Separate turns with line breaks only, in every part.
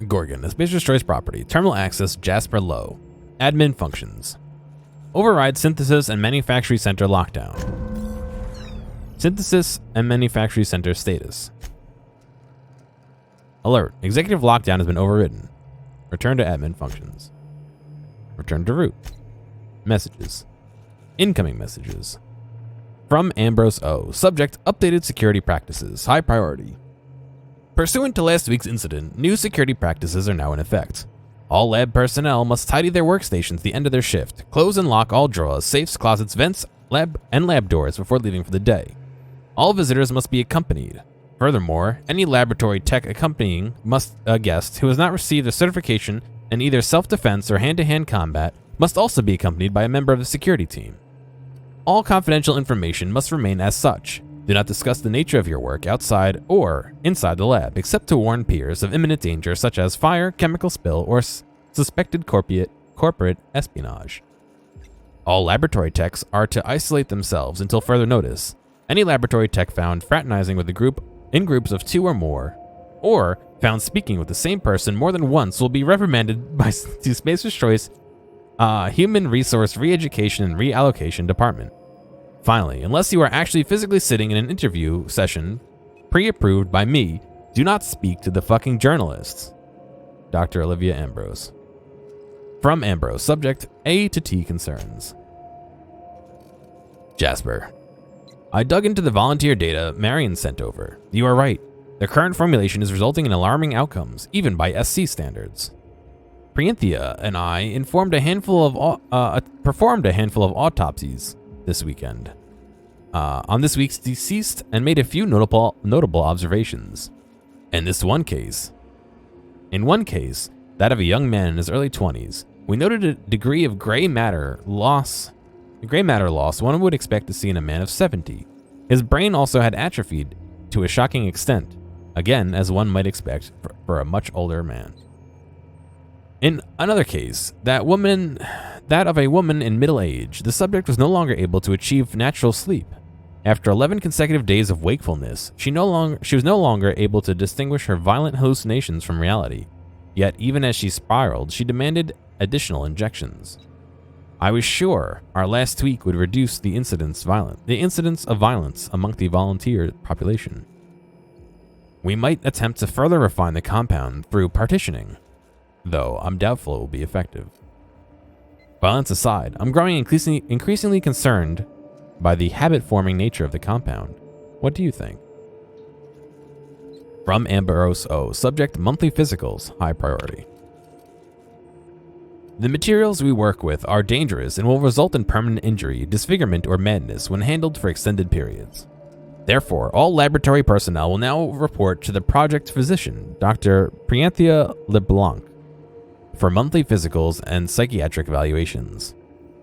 Gorgon, a Space Choice property. Terminal access, Jasper Low. Admin functions. Override synthesis and manufacturing center lockdown. Synthesis and manufacturing center status. Alert. Executive lockdown has been overridden. Return to admin functions. Return to root. Messages. Incoming messages. From Ambrose O. Subject, updated security practices. High priority. Pursuant to last week's incident, new security practices are now in effect. All lab personnel must tidy their workstations at the end of their shift, close and lock all drawers, safes, closets, vents, lab doors before leaving for the day. All visitors must be accompanied. Furthermore, any laboratory tech accompanying a guest who has not received a certification in either self-defense or hand-to-hand combat must also be accompanied by a member of the security team. All confidential information must remain as such. Do not discuss the nature of your work outside or inside the lab, except to warn peers of imminent danger such as fire, chemical spill, or suspected corporate espionage. All laboratory techs are to isolate themselves until further notice. Any laboratory tech found fraternizing with a group in groups of 2 or more, or found speaking with the same person more than once will be reprimanded by the Spacer's Choice Human Resource Re-Education and Reallocation Department. Finally, unless you are actually physically sitting in an interview session pre-approved by me, do not speak to the fucking journalists. Dr. Olivia Ambrose. From Ambrose, subject A to T concerns. Jasper. I dug into the volunteer data Marion sent over. You are right. The current formulation is resulting in alarming outcomes, even by SC standards. Prianthea and I performed a handful of autopsies this weekend on this week's deceased and made a few notable observations. In one case, that of a young man in his early 20s, we noted a degree of gray matter loss one would expect to see in a man of 70. His brain also had atrophied to a shocking extent, again as one might expect for a much older man. In another case, that of a woman in middle age, the subject was no longer able to achieve natural sleep. After 11 consecutive days of wakefulness, she was no longer able to distinguish her violent hallucinations from reality. Yet, even as she spiraled, she demanded additional injections. I was sure our last tweak would reduce the incidence of violence among the volunteer population. We might attempt to further refine the compound through partitioning, though I'm doubtful it will be effective. Violence aside, I'm growing increasingly concerned by the habit-forming nature of the compound. What do you think? From Ambrose O. Subject, monthly physicals, high priority. The materials we work with are dangerous and will result in permanent injury, disfigurement, or madness when handled for extended periods. Therefore, all laboratory personnel will now report to the project physician, Dr. Prianthea LeBlanc, for monthly physicals and psychiatric evaluations.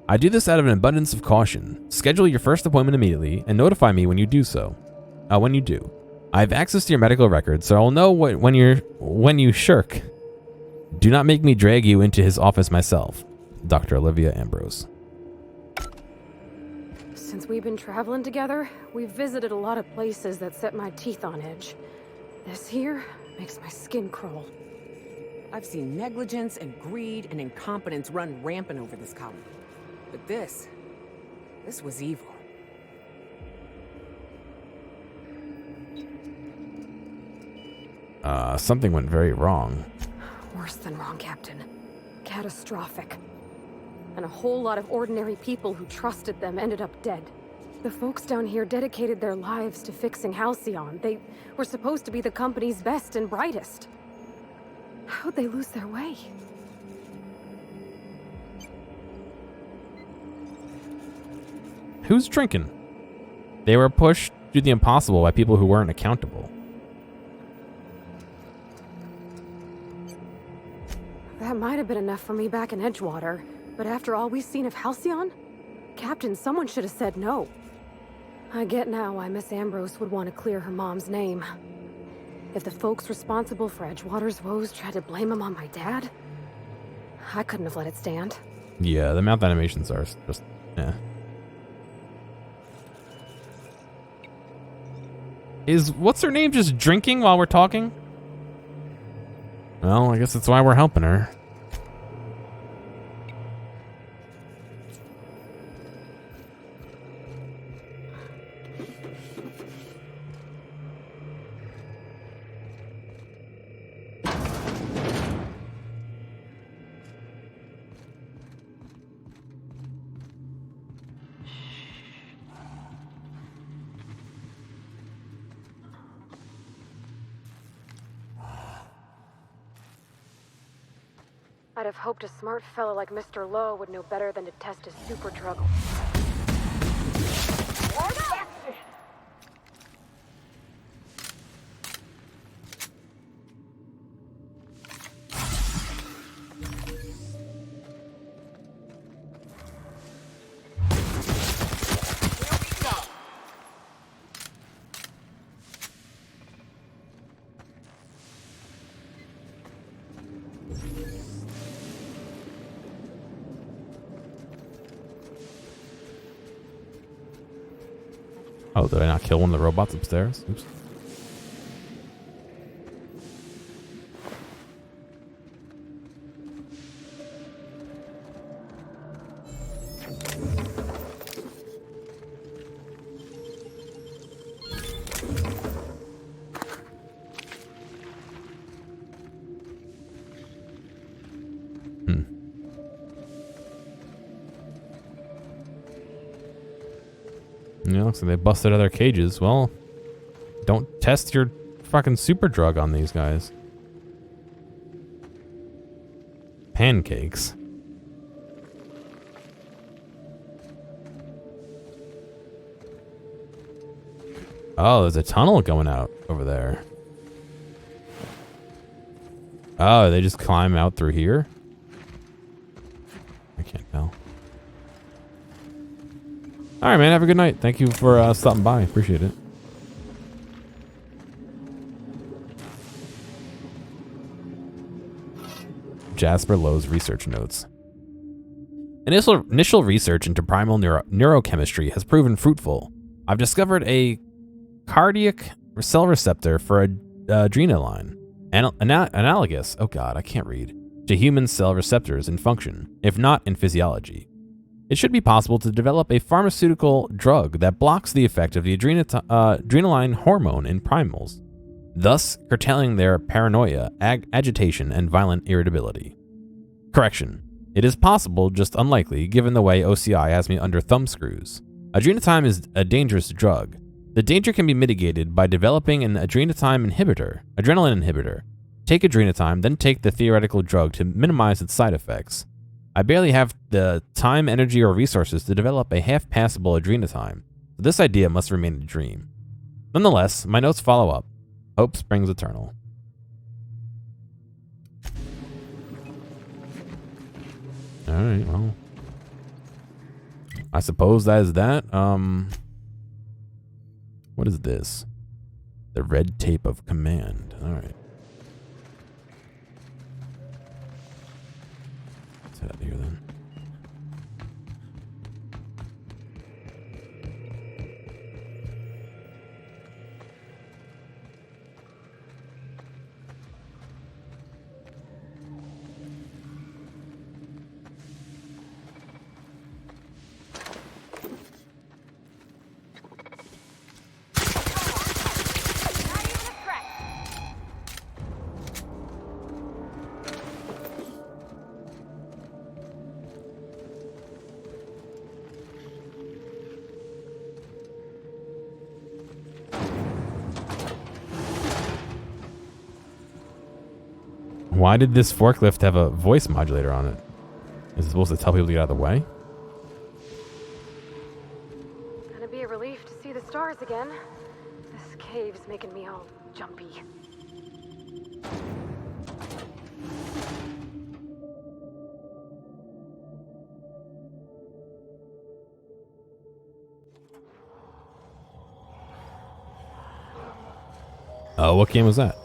I do this out of an abundance of caution. Schedule your first appointment immediately and notify me when you do. I have access to your medical records, so I'll know when you shirk. Do not make me drag you into his office myself. Dr. Olivia Ambrose.
Since we've been traveling together, we've visited a lot of places that set my teeth on edge. This here makes my skin crawl.
I've seen negligence and greed and incompetence run rampant over this colony. But this was evil.
Something went very wrong.
Worse than wrong, Captain. Catastrophic. And a whole lot of ordinary people who trusted them ended up dead. The folks down here dedicated their lives to fixing Halcyon. They were supposed to be the company's best and brightest. How'd they lose their way?
Who's drinking? They were pushed to the impossible by people who weren't accountable.
That might have been enough for me back in Edgewater, but after all we've seen of Halcyon? Captain, someone should have said no. I get now why Miss Ambrose would want to clear her mom's name. If the folks responsible for Edgewater's woes tried to blame him on my dad, I couldn't have let it stand.
Yeah, the mouth animations are just, Is what's her name just drinking while we're talking? Well, I guess that's why we're helping her.
I'd have hoped a smart fellow like Mr. Lowe would know better than to test his super drug.
Oh, did I not kill one of the robots upstairs? Oops. Yeah, looks like they busted other cages. Well, don't test your fucking super drug on these guys. Pancakes. Oh, there's a tunnel going out over there. Oh, they just climb out through here? I can't tell. All right, man. Have a good night. Thank you for stopping by. Appreciate it. Jasper Lowe's research notes. Initial research into primal neurochemistry has proven fruitful. I've discovered a cardiac cell receptor for adrenaline, analogous, oh god, I can't read, to human cell receptors in function, if not in physiology. It should be possible to develop a pharmaceutical drug that blocks the effect of the adrenaline hormone in primals, thus curtailing their paranoia, agitation, and violent irritability. Correction. It is possible, just unlikely, given the way OCI has me under thumbscrews. Adrenatime is a dangerous drug. The danger can be mitigated by developing an adrenaline inhibitor. Take adrenatime, then take the theoretical drug to minimize its side effects. I barely have the time, energy, or resources to develop a half-passable adrenatime, so this idea must remain a dream. Nonetheless, my notes follow up. Hope springs eternal. Alright, well. I suppose that is that. What is this? The red tape of command. Alright. Let's head out of here then. Why did this forklift have a voice modulator on it? Is it supposed to tell people to get out of the way?
Gonna be a relief to see the stars again. This cave's making me all jumpy.
Oh, what game was that?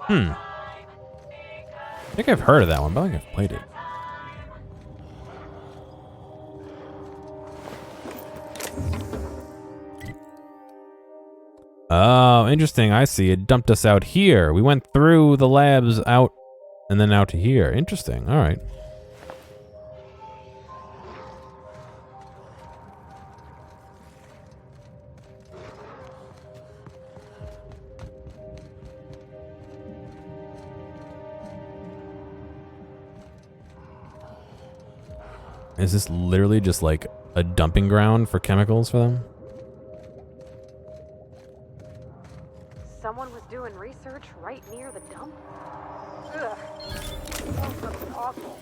I think I've heard of that one, but I think I've played it. Oh, interesting. I see. It dumped us out here. We went through the labs out and then out to here. Interesting. All right. Is this literally just like a dumping ground for chemicals for them?
Someone was doing research right near the dump? Ugh. Smells something awful.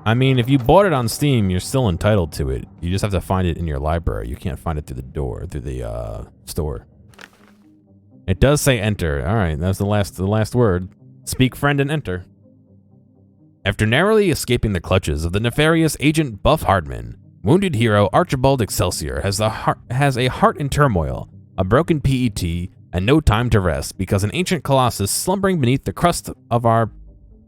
I mean, if you bought it on Steam, you're still entitled to it. You just have to find it in your library. You can't find it through the door, through the store. It does say enter. All right, that's the last word. Speak, friend, and enter. After narrowly escaping the clutches of the nefarious agent Buff Hardman, wounded hero Archibald Excelsior has a heart in turmoil, a broken PET, and no time to rest because an ancient colossus slumbering beneath the crust of our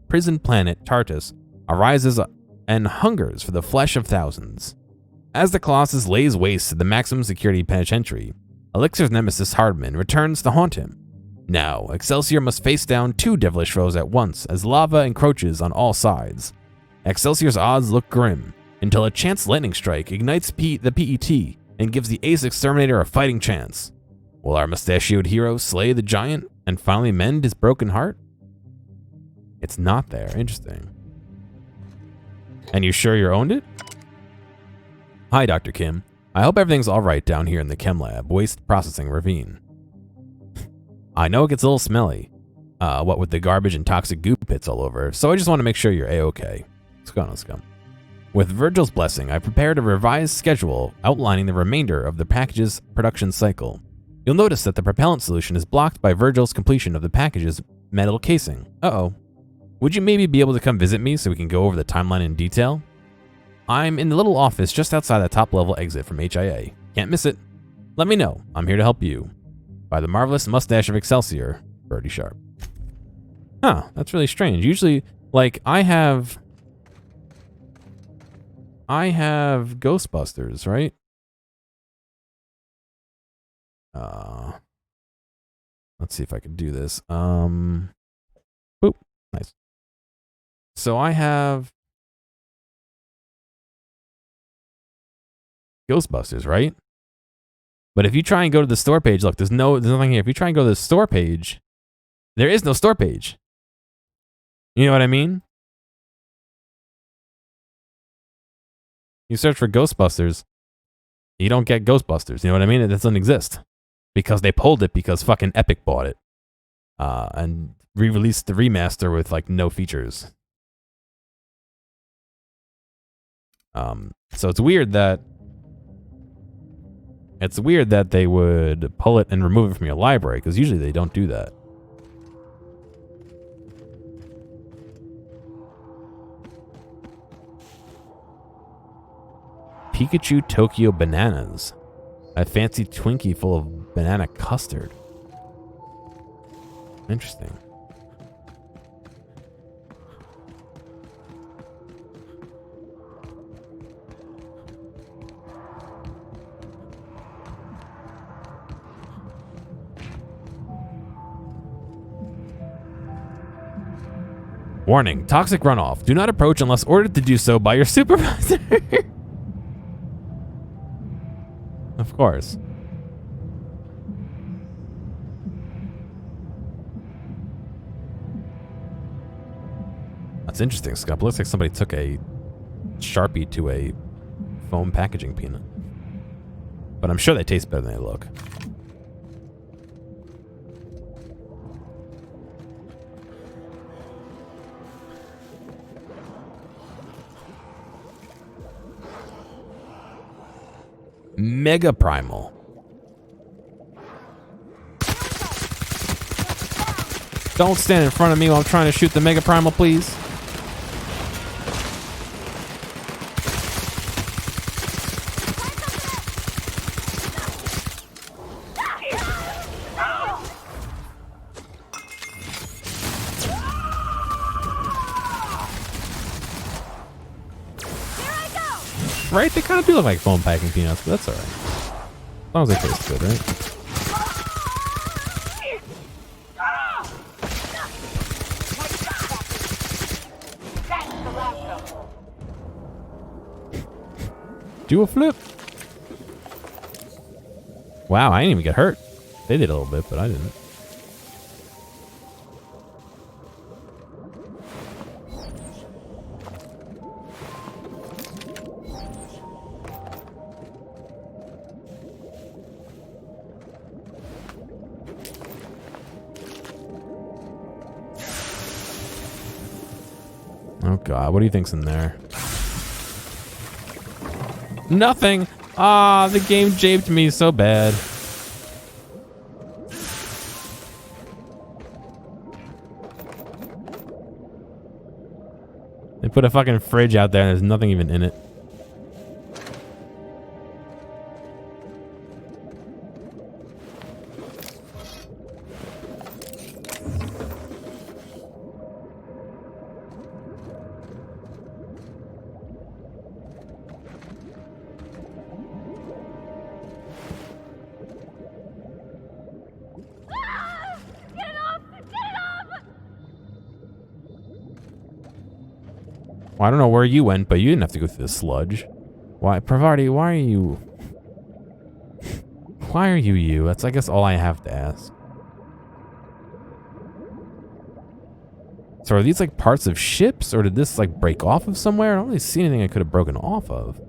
prison planet Tartus arises and hungers for the flesh of thousands. As the colossus lays waste to the maximum security penitentiary, Elixir's nemesis Hardman returns to haunt him. Now, Excelsior must face down two devilish foes at once as lava encroaches on all sides. Excelsior's odds look grim until a chance lightning strike ignites the PET and gives the Ace Exterminator a fighting chance. Will our mustachioed hero slay the giant and finally mend his broken heart? It's not there. Interesting. And you sure you owned it? Hi, Dr. Kim. I hope everything's alright down here in the chem lab, waste processing ravine. I know it gets a little smelly, what with the garbage and toxic goo pits all over, so I just want to make sure you're A-okay. Let's go. With Virgil's blessing, I prepared a revised schedule outlining the remainder of the package's production cycle. You'll notice that the propellant solution is blocked by Virgil's completion of the package's metal casing. Uh-oh. Would you maybe be able to come visit me so we can go over the timeline in detail? I'm in the little office just outside the top-level exit from HIA. Can't miss it. Let me know. I'm here to help you. By the marvelous mustache of Excelsior, Birdie Sharp. Huh, that's really strange. Usually, like, I have Ghostbusters, right? Let's see if I can do this. Boop. Nice. So I have Ghostbusters, right? But if you try and go to the store page, look, there's nothing here. If you try and go to the store page, there is no store page. You know what I mean? You search for Ghostbusters, you don't get Ghostbusters. You know what I mean? It doesn't exist. Because they pulled it because fucking Epic bought it. And re-released the remaster with like no features. So it's weird that they would pull it and remove it from your library, because usually they don't do that. Pikachu Tokyo Bananas. A fancy Twinkie full of banana custard. Interesting. Warning, toxic runoff. Do not approach unless ordered to do so by your supervisor. Of course. That's interesting, Scott. It looks like somebody took a Sharpie to a foam packaging peanut. But I'm sure they taste better than they look. Mega Primal. Don't stand in front of me while I'm trying to shoot the Mega Primal, please. Right? They kind of do look like foam packing peanuts, but that's alright. As long as they taste good, right? Do a flip. Wow, I didn't even get hurt. They did a little bit, but I didn't. Oh god, what do you think's in there? Nothing! Ah, the game japed me so bad. They put a fucking fridge out there and there's nothing even in it. Well, I don't know where you went, but you didn't have to go through the sludge. Why, Parvati, why are you... Why are you you? That's, I guess, all I have to ask. So are these, like, parts of ships? Or did this, like, break off of somewhere? I don't really see anything I could have broken off of.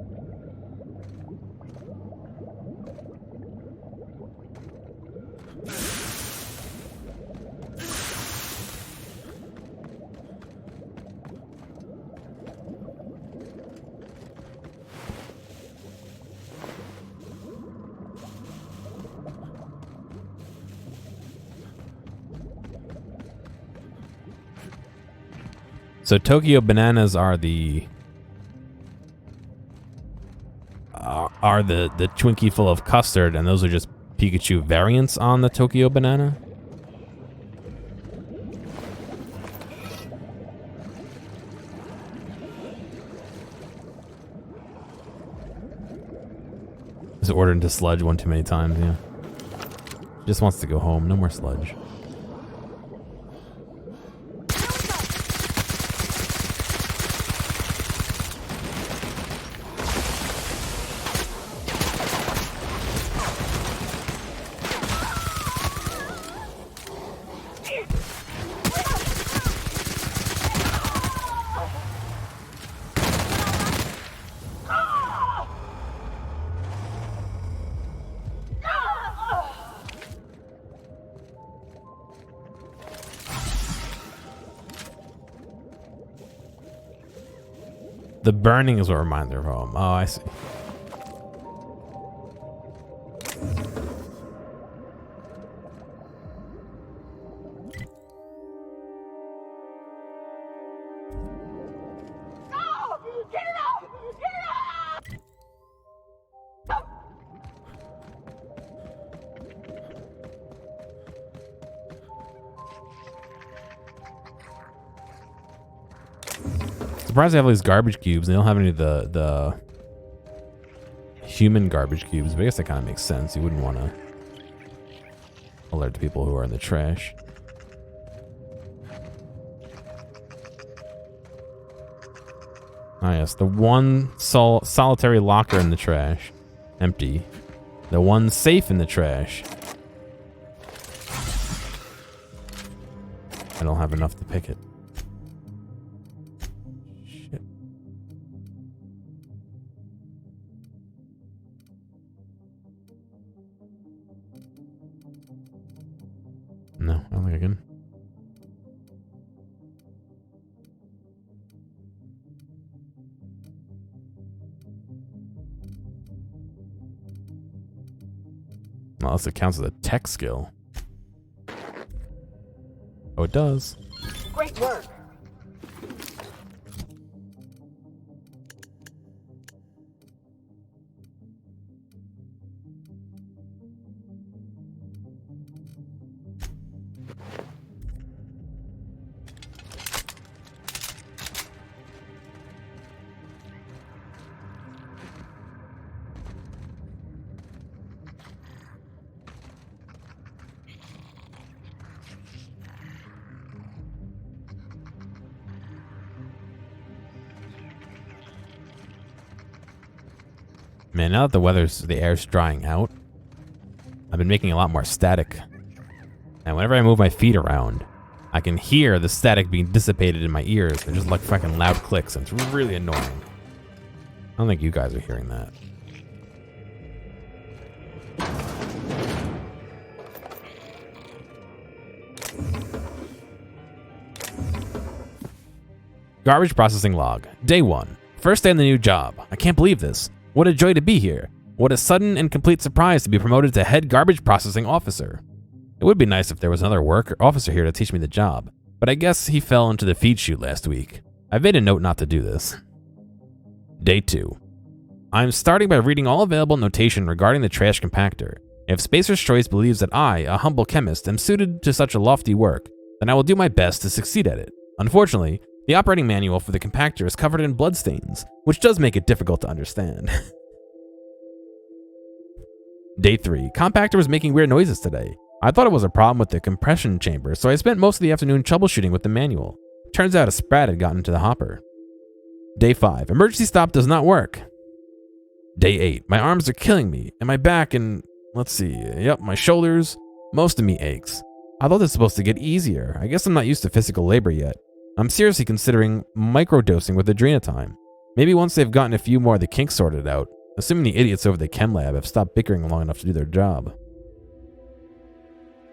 So Tokyo bananas are the Twinkie full of custard, and those are just Pikachu variants on the Tokyo banana. Just ordered into sludge one too many times, yeah. Just wants to go home, no more sludge. The burning is what reminds her of home. Oh, I see. Surprised they have all these garbage cubes. They don't have any of the human garbage cubes, but I guess that kind of makes sense. You wouldn't want to alert the people who are in the trash. Ah, yes, the one solitary locker in the trash, empty. The one safe in the trash. I don't have enough to pick it. No, I don't think I can. Unless it counts as a tech skill. Oh, it does.
Great work.
Man, now that the air's drying out, I've been making a lot more static. And whenever I move my feet around, I can hear the static being dissipated in my ears. They're just like fucking loud clicks, and it's really annoying. I don't think you guys are hearing that. Garbage processing log. Day 1. First day on the new job. I can't believe this. What a joy to be here. What a sudden and complete surprise to be promoted to head garbage processing officer. It would be nice if there was another officer here to teach me the job, but I guess he fell into the feed chute last week. I made a note not to do this. Day 2. I'm starting by reading all available notation regarding the trash compactor. If Spacer's Choice believes that I, a humble chemist, am suited to such a lofty work, then I will do my best to succeed at it. Unfortunately, the operating manual for the compactor is covered in bloodstains, which does make it difficult to understand. Day 3. Compactor was making weird noises today. I thought it was a problem with the compression chamber, so I spent most of the afternoon troubleshooting with the manual. Turns out a sprat had gotten into the hopper. Day 5. Emergency stop does not work. Day 8. My arms are killing me, and my back and, let's see, yep, my shoulders. Most of me aches. I thought this was supposed to get easier. I guess I'm not used to physical labor yet. I'm seriously considering microdosing with Adrenatime. Maybe once they've gotten a few more of the kinks sorted out, assuming the idiots over the chem lab have stopped bickering long enough to do their job.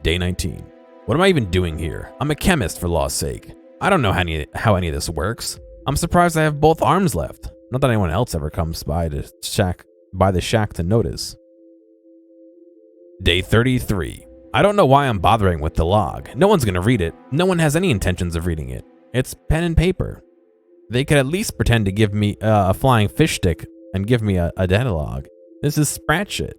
Day 19. What am I even doing here? I'm a chemist, for law's sake. I don't know how any of this works. I'm surprised I have both arms left. Not that anyone else ever comes by the shack to notice. Day 33. I don't know why I'm bothering with the log. No one's gonna read it. No one has any intentions of reading it. It's pen and paper. They could at least pretend to give me a flying fish stick and give me a data log. This is sprat shit.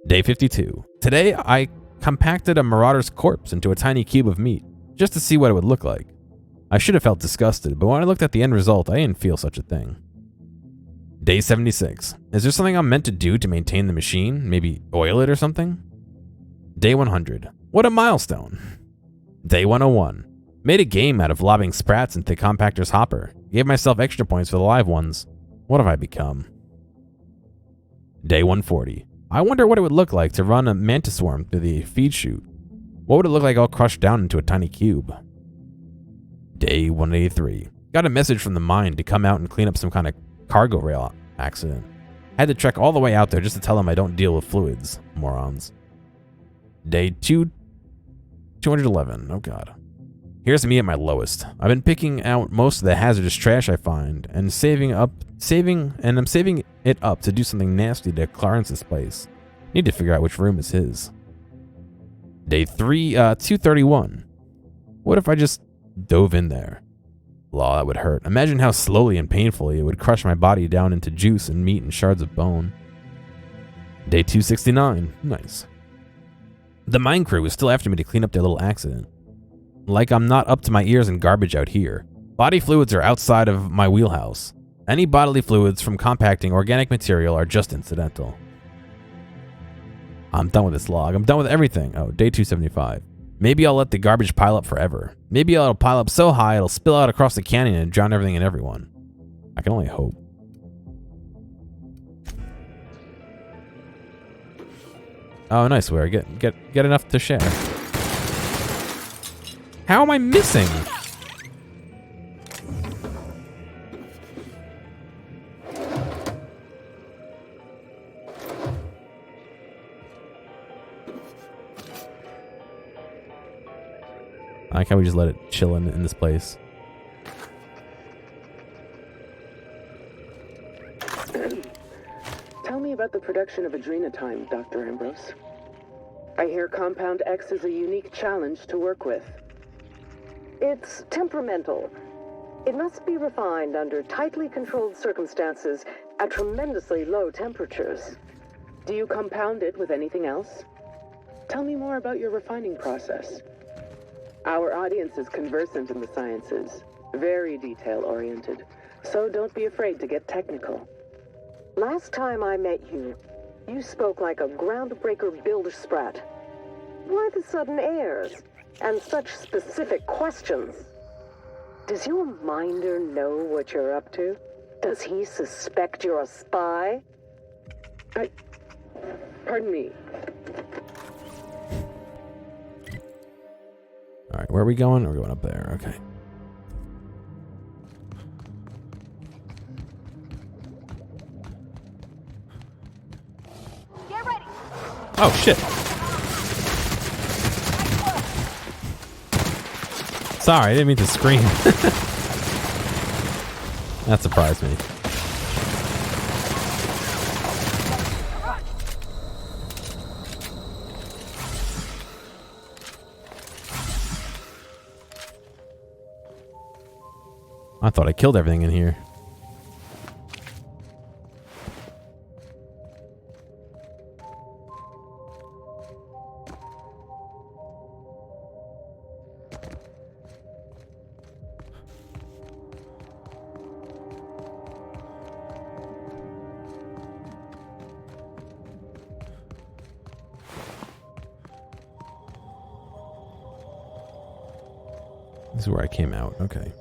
Day 52. Today, I compacted a marauder's corpse into a tiny cube of meat, just to see what it would look like. I should have felt disgusted, but when I looked at the end result, I didn't feel such a thing. Day 76. Is there something I'm meant to do to maintain the machine? Maybe oil it or something? Day 100. What a milestone. Day 101. Made a game out of lobbing sprats into the compactor's hopper. Gave myself extra points for the live ones. What have I become? Day 140. I wonder what it would look like to run a mantis swarm through the feed chute. What would it look like all crushed down into a tiny cube? Day 183. Got a message from the mine to come out and clean up some kind of cargo rail accident. Had to trek all the way out there just to tell them I don't deal with fluids. Morons. Day 211. Oh god. Here's me at my lowest. I've been picking out most of the hazardous trash I find and I'm saving it up to do something nasty to Clarence's place. Need to figure out which room is his. Day 231. What if I just dove in there? Law, that would hurt. Imagine how slowly and painfully it would crush my body down into juice and meat and shards of bone. Day 269. Nice. The mine crew is still after me to clean up their little accident. Like I'm not up to my ears in garbage out here. Body fluids are outside of my wheelhouse. Any bodily fluids from compacting organic material are just incidental. I'm done with this log. I'm done with everything. Oh, day 275. Maybe I'll let the garbage pile up forever. Maybe it'll pile up so high it'll spill out across the canyon and drown everything and everyone. I can only hope. Oh, nice, Ware. Get enough to share. How am I missing? I like how we just let it chill in this place.
Tell me about the production of Adrenatime, Dr. Ambrose. I hear Compound X is a unique challenge to work with.
It's temperamental. It must be refined under tightly controlled circumstances at tremendously low temperatures.
Do you compound it with anything else? Tell me more about your refining process. Our audience is conversant in the sciences, very detail-oriented, so don't be afraid to get technical.
Last time I met you, you spoke like a groundbreaker builder sprat. Why the sudden airs? And such specific questions. Does your minder know what you're up to? Does he suspect you're a spy?
Pardon me.
All right, where are we going? We're going up there. Okay.
Get ready.
Oh, shit. Sorry, I didn't mean to scream. That surprised me. I thought I killed everything in here. This is where I came out. Okay.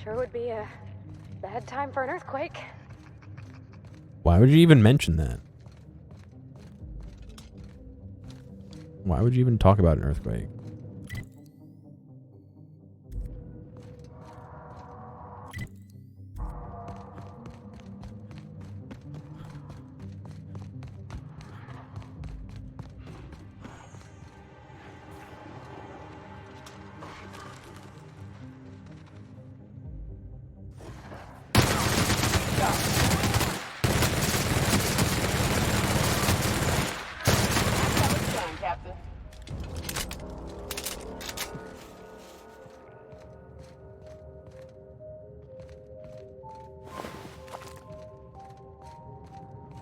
Sure would be a bad time for an earthquake.
Why would you even mention that? Why would you even talk about an earthquake?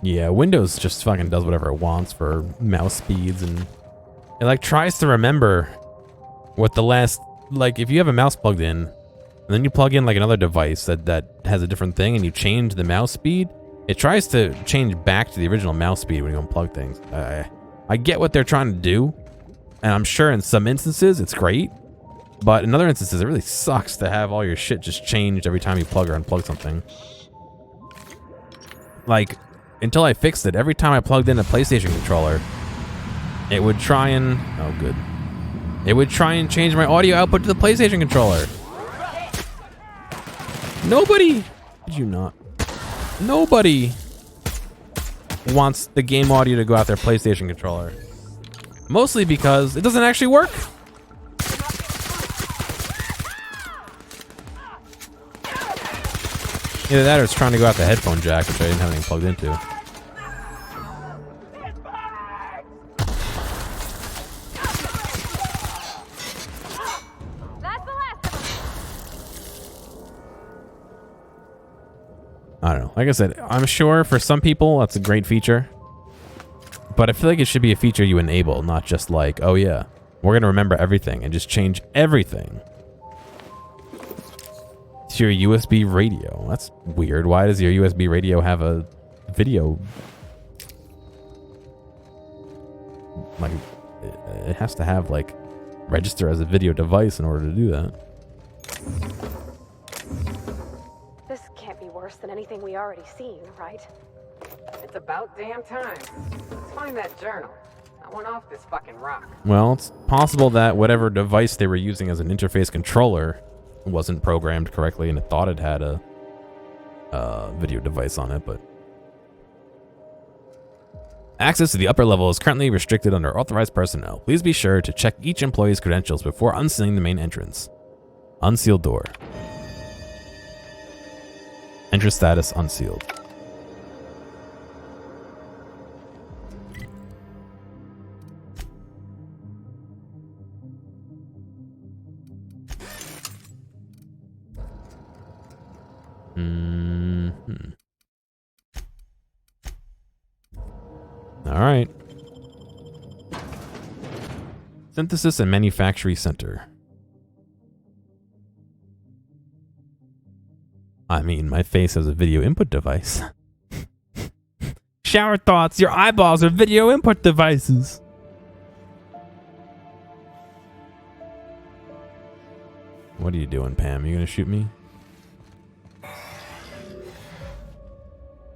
Yeah, Windows just fucking does whatever it wants for mouse speeds, and it like tries to remember what the last, like if you have a mouse plugged in and then you plug in like another device that has a different thing and you change the mouse speed, it tries to change back to the original mouse speed when you unplug things. I get what they're trying to do, and I'm sure in some instances it's great, but in other instances it really sucks to have all your shit just changed every time you plug or unplug something. Like, until I fixed it, every time I plugged in a PlayStation controller, it would try and... Oh, good. It would try and change my audio output to the PlayStation controller. Nobody... Did you not? Nobody wants the game audio to go out their PlayStation controller. Mostly because it doesn't actually work. Either that or it's trying to go out the headphone jack, which I didn't have anything plugged into.
That's the last of them.
I don't know. Like I said, I'm sure for some people that's a great feature. But I feel like it should be a feature you enable, not just like, oh yeah, we're going to remember everything and just change everything to your USB radio. That's weird. Why does your USB radio have a video? Like, it has to have like register as a video device in order to do that.
This can't be worse than anything we already seen, right?
It's about damn time. Let's find that journal. I want off this fucking rock.
Well, it's possible that whatever device they were using as an interface controller wasn't programmed correctly and it thought it had a video device on it, but Access to the upper level is currently restricted under authorized personnel. Please be sure to check each employee's credentials before unsealing the main entrance. Unsealed door. Entrance status unsealed. All right. Synthesis and Manufacturing Center. I mean, my face has a video input device. Shower thoughts, your eyeballs are video input devices. What are you doing, Pam? You gonna shoot me?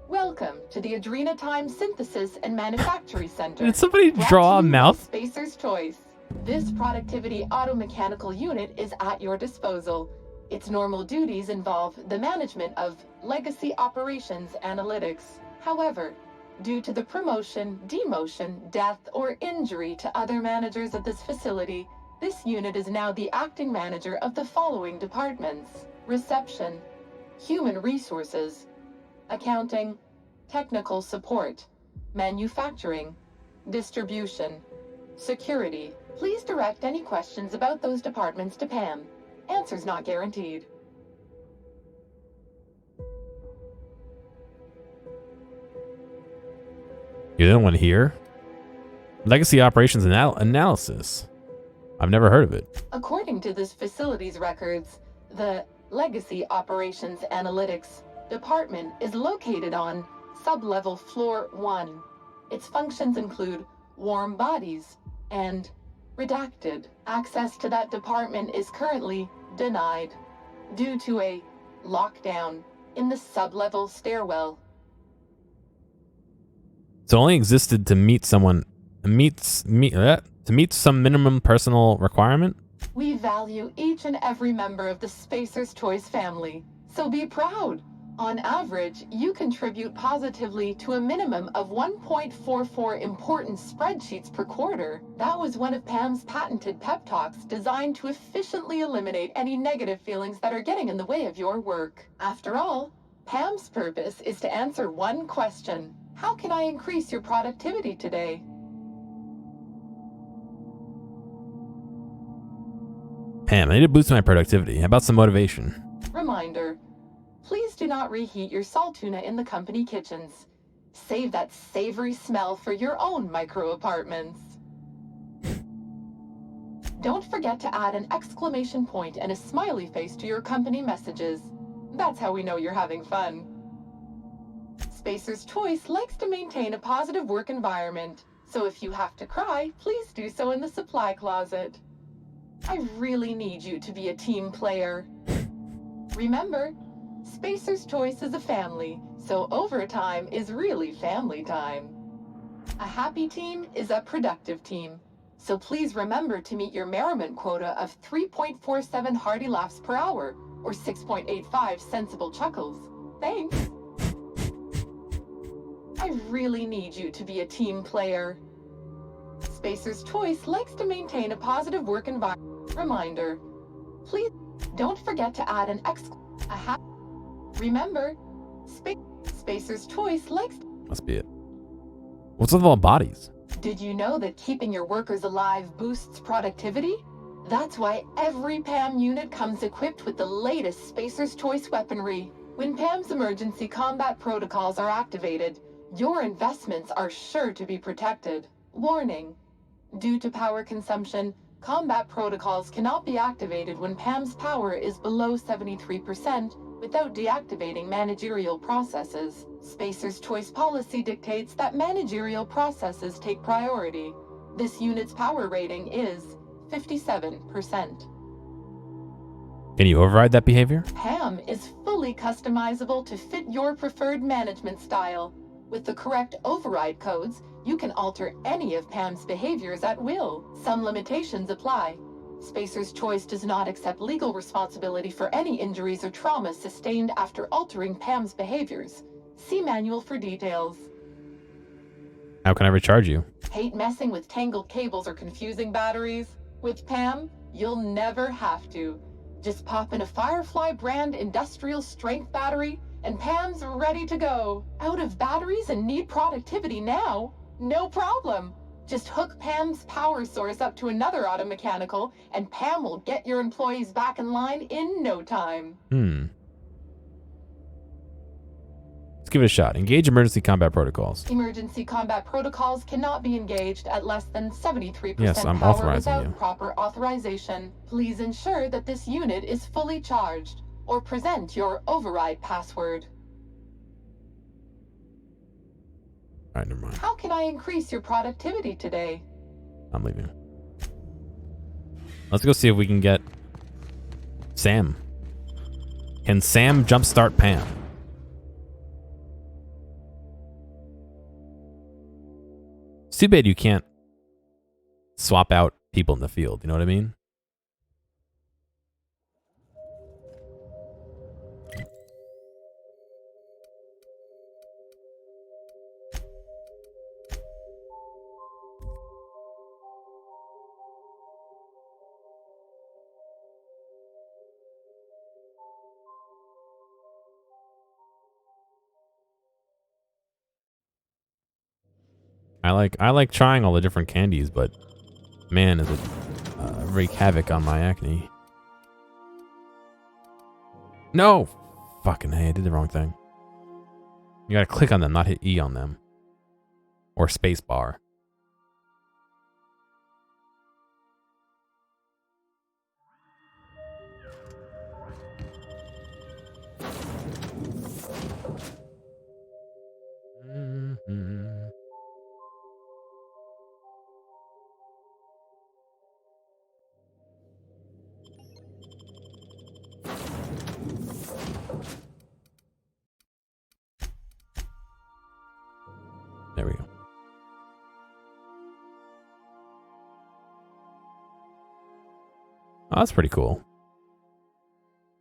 Welcome to the Adrena Time Synthesis and Manufacturing Center.
Did somebody
Brought
draw
to
a
you by
mouth?
Spacer's Choice. This productivity automechanical unit is at your disposal. Its normal duties involve the management of legacy operations analytics. However, due to the promotion, demotion, death, or injury to other managers of this facility, this unit is now the acting manager of the following departments: reception, human resources, accounting, technical support, manufacturing, distribution, security. Please direct any questions about those departments to Pam. Answers not guaranteed.
You didn't want to hear? Legacy Operations Analysis. I've never heard of it.
According to this facility's records, the Legacy Operations Analytics Department is located on Sublevel Floor 1. Its functions include warm bodies and redacted. Access to that department is currently denied due to a lockdown in the sublevel stairwell.
So it only existed to meet someone, to meet some minimum personal requirement?
We value each and every member of the Spacer's Choice family, so be proud. On average, you contribute positively to a minimum of 1.44 important spreadsheets per quarter. That was one of Pam's patented pep talks designed to efficiently eliminate any negative feelings that are getting in the way of your work. After all, Pam's purpose is to answer one question: how can I increase your productivity today?
Pam, I need to boost my productivity. How about some motivation?
Reminder: please do not reheat your salt tuna in the company kitchens. Save that savory smell for your own micro apartments. Don't forget to add an exclamation point and a smiley face to your company messages. That's how we know you're having fun. Spacer's Choice likes to maintain a positive work environment, so if you have to cry, please do so in the supply closet. I really need you to be a team player. Remember, Spacer's Choice is a family, so overtime is really family time. A happy team is a productive team, so please remember to meet your merriment quota of 3.47 hearty laughs per hour, or 6.85 sensible chuckles. Thanks. I really need you to be a team player. Spacer's Choice likes to maintain a positive work environment. Reminder: please don't forget to add an Remember, Spacer's Choice likes...
Must be it. What's with all bodies?
Did you know that keeping your workers alive boosts productivity? That's why every PAM unit comes equipped with the latest Spacer's Choice weaponry. When PAM's emergency combat protocols are activated, your investments are sure to be protected. Warning: due to power consumption, combat protocols cannot be activated when PAM's power is below 73% without deactivating managerial processes. Spacer's Choice policy dictates that managerial processes take priority. This unit's power rating is 57%.
Can you override that behavior?
PAM is fully customizable to fit your preferred management style. With the correct override codes, you can alter any of PAM's behaviors at will. Some limitations apply. Spacer's Choice does not accept legal responsibility for any injuries or traumas sustained after altering PAM's behaviors. See manual for details.
How can I recharge you?
Hate messing with tangled cables or confusing batteries? With Pam, you'll never have to. Just pop in a Firefly brand industrial strength battery, and Pam's ready to go. Out of batteries and need productivity now? No problem. Just hook Pam's power source up to another auto mechanical, and Pam will get your employees back in line in no time.
Let's give it a shot. Engage emergency combat protocols.
Emergency combat protocols cannot be engaged at less than 73%
Yes, I'm
power
authorizing
without
you.
proper authorization. Please ensure that this unit is fully charged, or present your override password.
Alright, never mind.
How can I increase your productivity today?
I'm leaving. Let's go see if we can get Sam. Can Sam jumpstart Pam? It's too bad you can't swap out people in the field. You know what I mean? I like trying all the different candies, but man, is it wreak havoc on my acne. No! Fucking hey, I did the wrong thing. You gotta click on them, not hit E on them. Or space bar. There we go. Oh, that's pretty cool.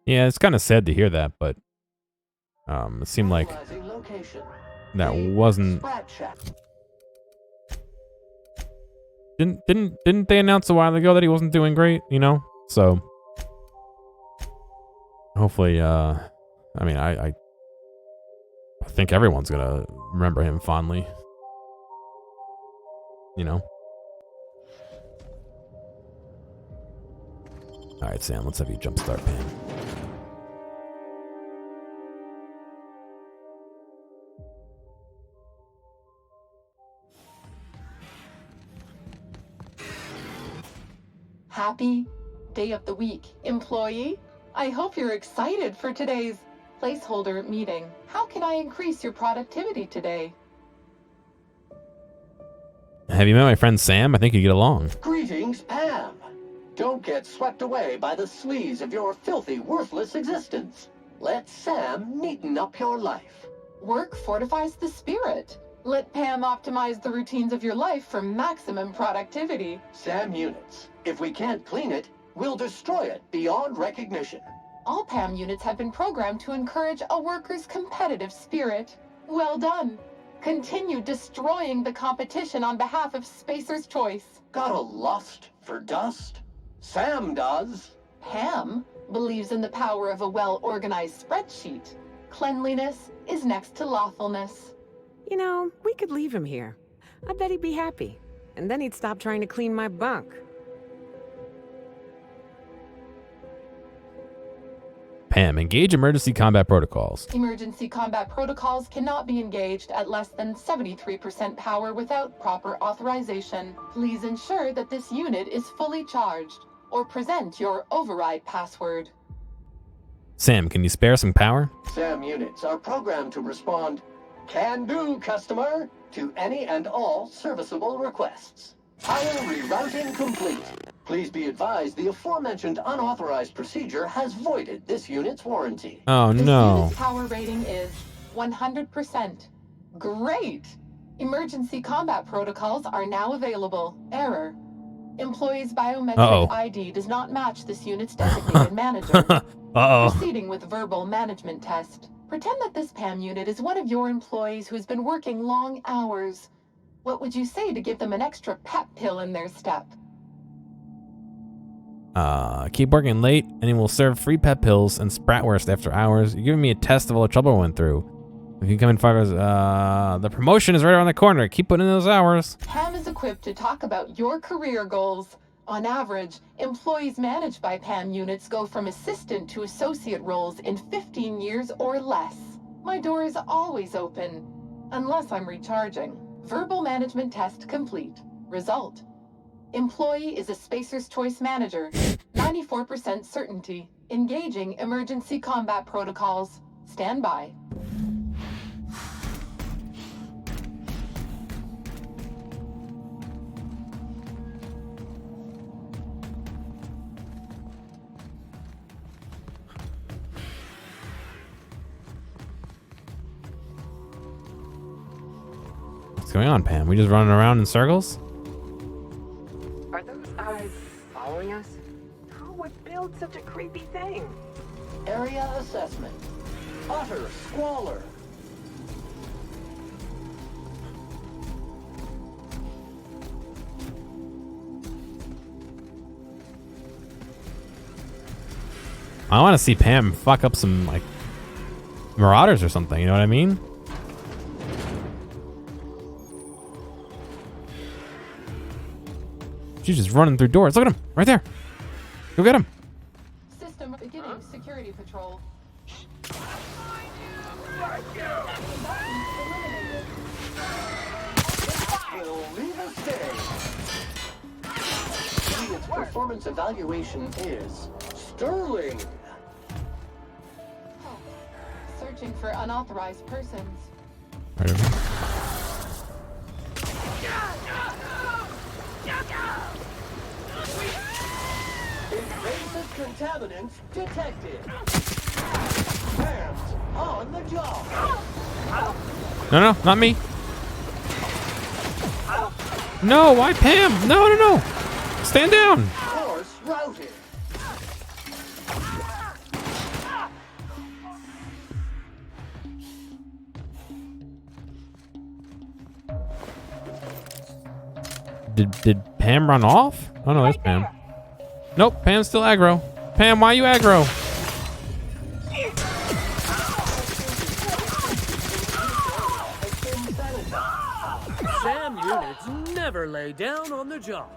Yeah, it's kind of sad to hear that, but it seemed like that wasn't. Didn't they announce a while ago that he wasn't doing great? You know, so hopefully, I mean, I think everyone's gonna remember him fondly. You know. All right, Sam. Let's have you jumpstart Pam.
Happy day of the week, employee. I hope you're excited for today's placeholder meeting. How can I increase your productivity today?
Have you met my friend Sam? I think you get along.
Greetings, Pam. Don't get swept away by the sleaze of your filthy, worthless existence. Let Sam neaten up your life.
Work fortifies the spirit. Let Pam optimize the routines of your life for maximum productivity.
Sam units. If we can't clean it, we'll destroy it beyond recognition.
All PAM units have been programmed to encourage a worker's competitive spirit. Well done. Continue destroying the competition on behalf of Spacer's Choice.
Got a lust for dust? Sam does.
Pam believes in the power of a well-organized spreadsheet. Cleanliness is next to lawfulness.
You know, we could leave him here. I bet he'd be happy. And then he'd stop trying to clean my bunk.
Pam, engage emergency combat protocols.
Emergency combat protocols cannot be engaged at less than 73% power without proper authorization. Please ensure that this unit is fully charged, or present your override password.
Sam, can you spare some power?
Sam units are programmed to respond, "Can do, customer," to any and all serviceable requests. Power rerouting complete. Please be advised the aforementioned unauthorized procedure has voided this unit's warranty.
Oh
This
no.
unit's power rating is 100%. Great! Emergency combat protocols are now available. Error. Employee's biometric
Uh-oh.
ID does not match this unit's designated manager.
Uh-oh.
Proceeding with verbal management test. Pretend that this PAM unit is one of your employees who has been working long hours. What would you say to give them an extra pep pill in their step?
Keep working late, and he will serve free pep pills and Spratwurst after hours. You're giving me a test of all the trouble I went through. If you come in 5 hours, the promotion is right around the corner. Keep putting in those hours.
Pam is equipped to talk about your career goals. On average, employees managed by Pam units go from assistant to associate roles in 15 years or less. My door is always open, unless I'm recharging. Verbal management test complete. Result: employee is a Spacer's Choice manager. 94% certainty. Engaging emergency combat protocols. Stand by.
What's going on, Pam? We just running around in circles?
Are those eyes following us? Who would build such a creepy thing?
Area assessment. Utter squalor.
I want to see Pam fuck up some, like, marauders or something, you know what I mean? She's just running through doors. Look at him, right there. Go get him.
System beginning security patrol.
Will leave a stage. Its performance evaluation is sterling.
Searching for unauthorized persons.
Right over here.
Invasive contaminants detected. Pam's on the job.
No, not me. No, why Pam? No. Stand down.
Course routed.
Did Pam run off? Oh no, there's Pam. Nope, Pam's still aggro. Pam, why are you aggro?
SAM units never lay down on the job.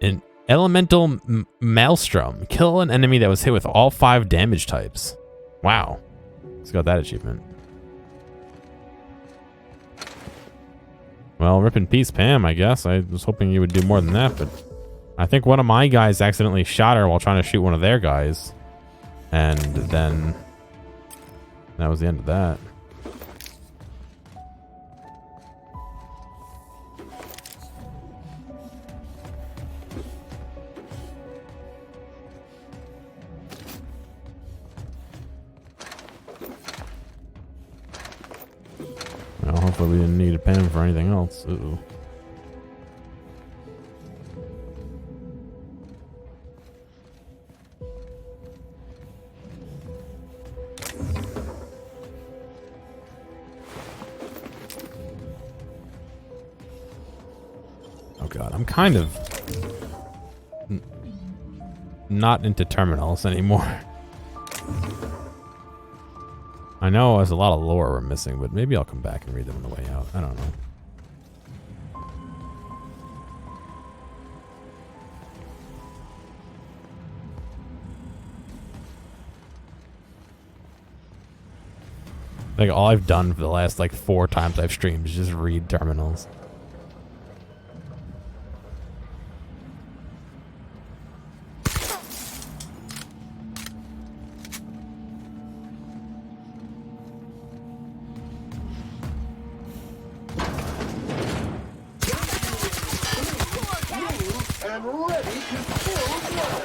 An elemental maelstrom. Kill an enemy that was hit with all 5 damage types. Wow. Let's got that achievement. Well, rip in peace, Pam, I guess. I was hoping you would do more than that, but I think one of my guys accidentally shot her while trying to shoot one of their guys. And then that was the end of that. Well, hopefully we didn't need a Pam for anything else. Uh-oh. Oh god, I'm kind of not into terminals anymore. I know there's a lot of lore we're missing, but maybe I'll come back and read them on the way out. I don't know. Like, all I've done for the last, like, 4 times I've streamed is just read terminals.
And ready to kill blood.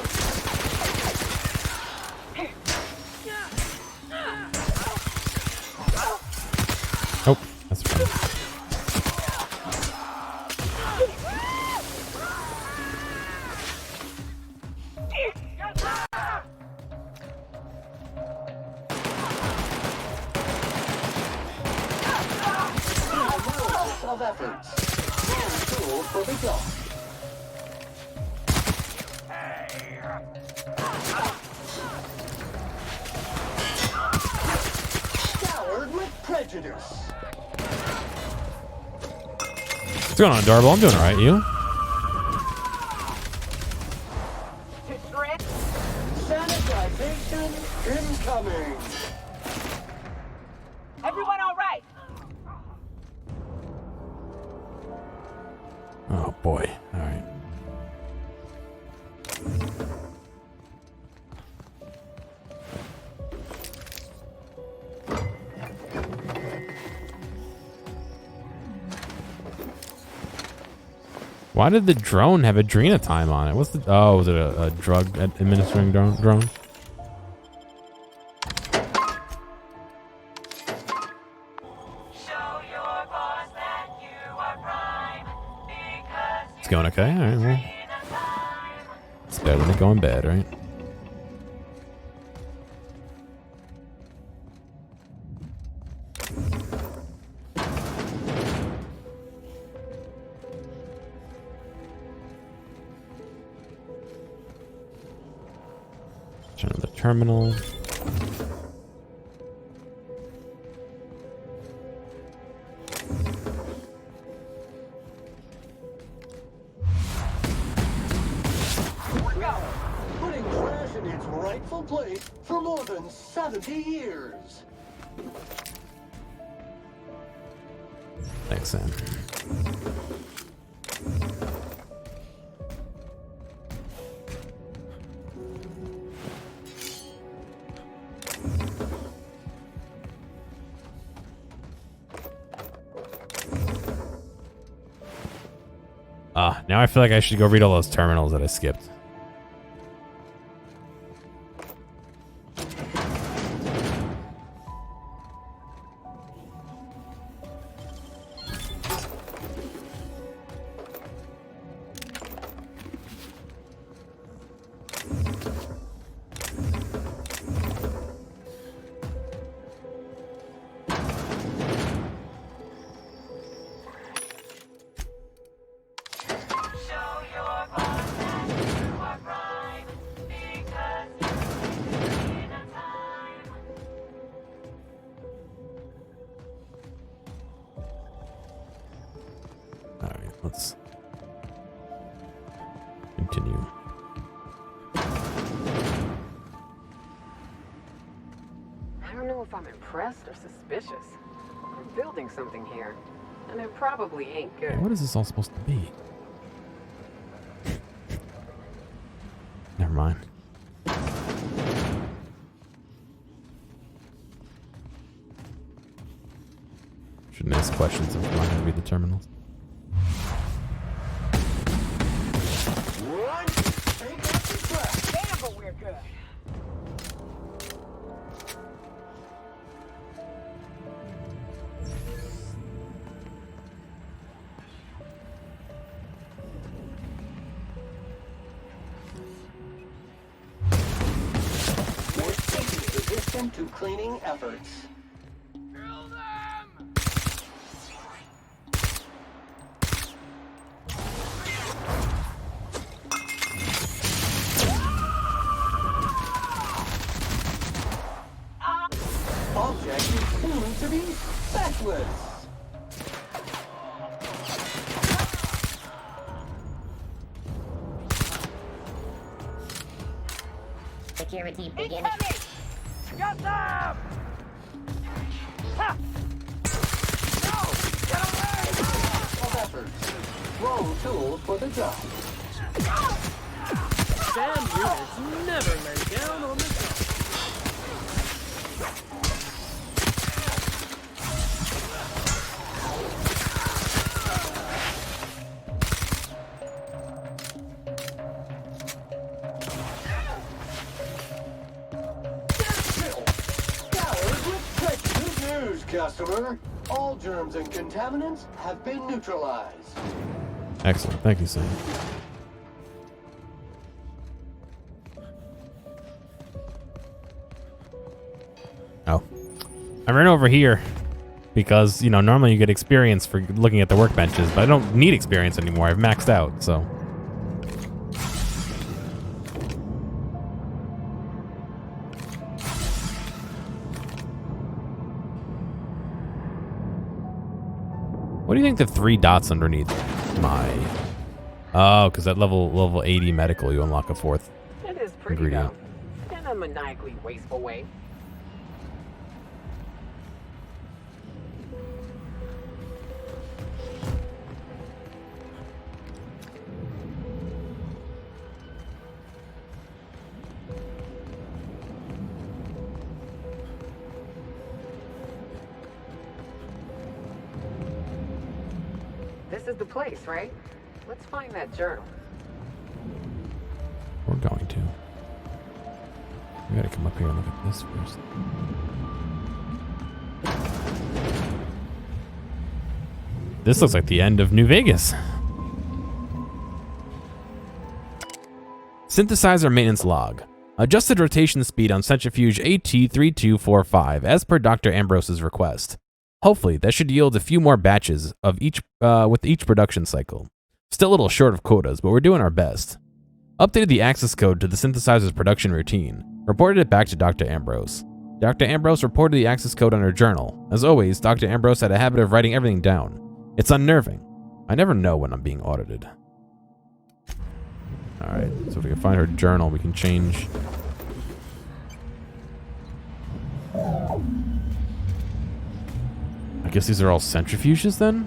Oh, that's fine.
of efforts. Wrong tool for the job. Scoured with prejudice.
What's going on, Darble? I'm doing alright, you?
Sanitization incoming.
Everyone all right?
Oh boy. Alright. Why did the drone have Adrena time on it? What's the... Oh, was it a drug administering drone? It's going okay? Alright, well. It's better than it going bad, right? Turn on the terminal.
Putting trash in its rightful place for more than 70 years.
Thanks, Sam. Now I feel like I should go read all those terminals that I skipped. Let's continue.
I don't know if I'm impressed or suspicious. We're building something here, and it probably ain't good.
Hey, what is this all supposed to be? Never mind. Shouldn't ask questions if I'm not going to read the terminals.
Damn, but we're good.
Resistant to cleaning efforts. Object is soon to be feckless.
Security begin.
Got them! Ha! No! Get away!
Of efforts. Wrong tool for the job.
Sam units never lay down on the job.
Customer, all germs and contaminants have been neutralized.
Excellent. Thank you, Sam. Oh. I ran over here because, you know, normally you get experience for looking at the workbenches, but I don't need experience anymore. I've maxed out, so. What do you think the 3 dots underneath my... Oh, because at level 80 medical, you unlock a 4th
It is pretty
ingredient.
though, in a maniacally wasteful way. This is the place, right? Let's find that journal.
We're going to. We gotta come up here and look at this first. This looks like the end of New Vegas. Synthesizer maintenance log. Adjusted rotation speed on centrifuge AT3245 as per Dr. Ambrose's request. Hopefully, that should yield a few more batches of each with each production cycle. Still a little short of quotas, but we're doing our best. Updated the access code to the synthesizer's production routine. Reported it back to Dr. Ambrose. Dr. Ambrose reported the access code on her journal. As always, Dr. Ambrose had a habit of writing everything down. It's unnerving. I never know when I'm being audited. Alright, so if we can find her journal, we can change. I guess these are all centrifuges then?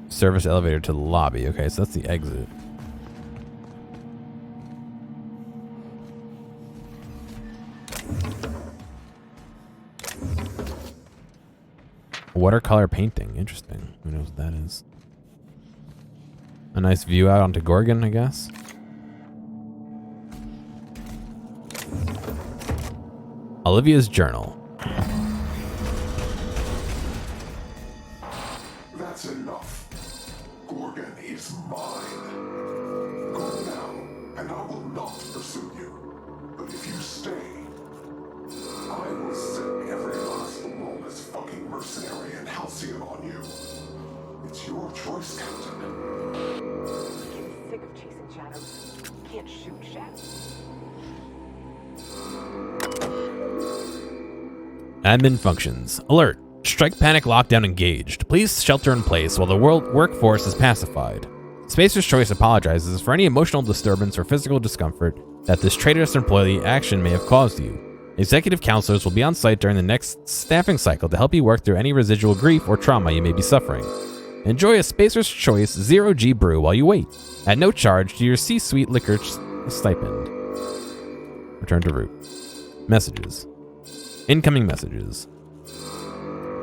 Service elevator to the lobby. Okay, so that's the exit. Watercolor painting. Interesting. Who knows what that is? A nice view out onto Gorgon, I guess. Olivia's journal.
That's enough. Gorgon is mine. Go now, and I will not pursue you. But if you stay, I will set every last lawless fucking mercenary and Halcyon on you. It's your choice, Captain.
I'm getting sick of chasing shadows. Can't shoot shadows.
Admin functions. Alert. Strike panic lockdown engaged. Please shelter in place while the workforce is pacified. Spacer's Choice apologizes for any emotional disturbance or physical discomfort that this traitorous employee action may have caused you. Executive counselors will be on site during the next staffing cycle to help you work through any residual grief or trauma you may be suffering. Enjoy a Spacer's Choice 0G brew while you wait, at no charge to your C-suite liquor stipend. Return to route. Messages. Incoming messages.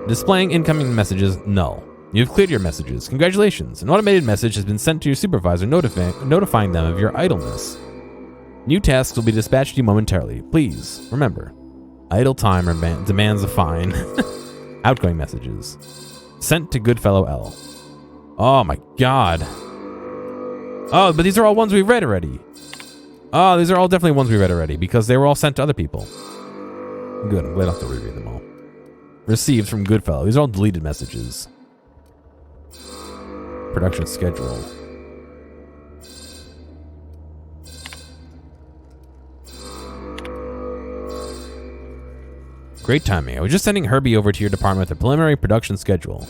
Displaying incoming messages null. You've cleared your messages. Congratulations. An automated message has been sent to your supervisor notifying them of your idleness. New tasks will be dispatched to you momentarily. Please, remember, idle time demands a fine. Outgoing messages. Sent to Goodfellow L. Oh my god. Oh, but these are all ones we read already. Oh, these are all definitely ones we read already because they were all sent to other people. Good, I'm glad I don't have to reread them all. Received from Goodfellow. These are all deleted messages. Production schedule. Great timing. I was just sending Herbie over to your department with a preliminary production schedule.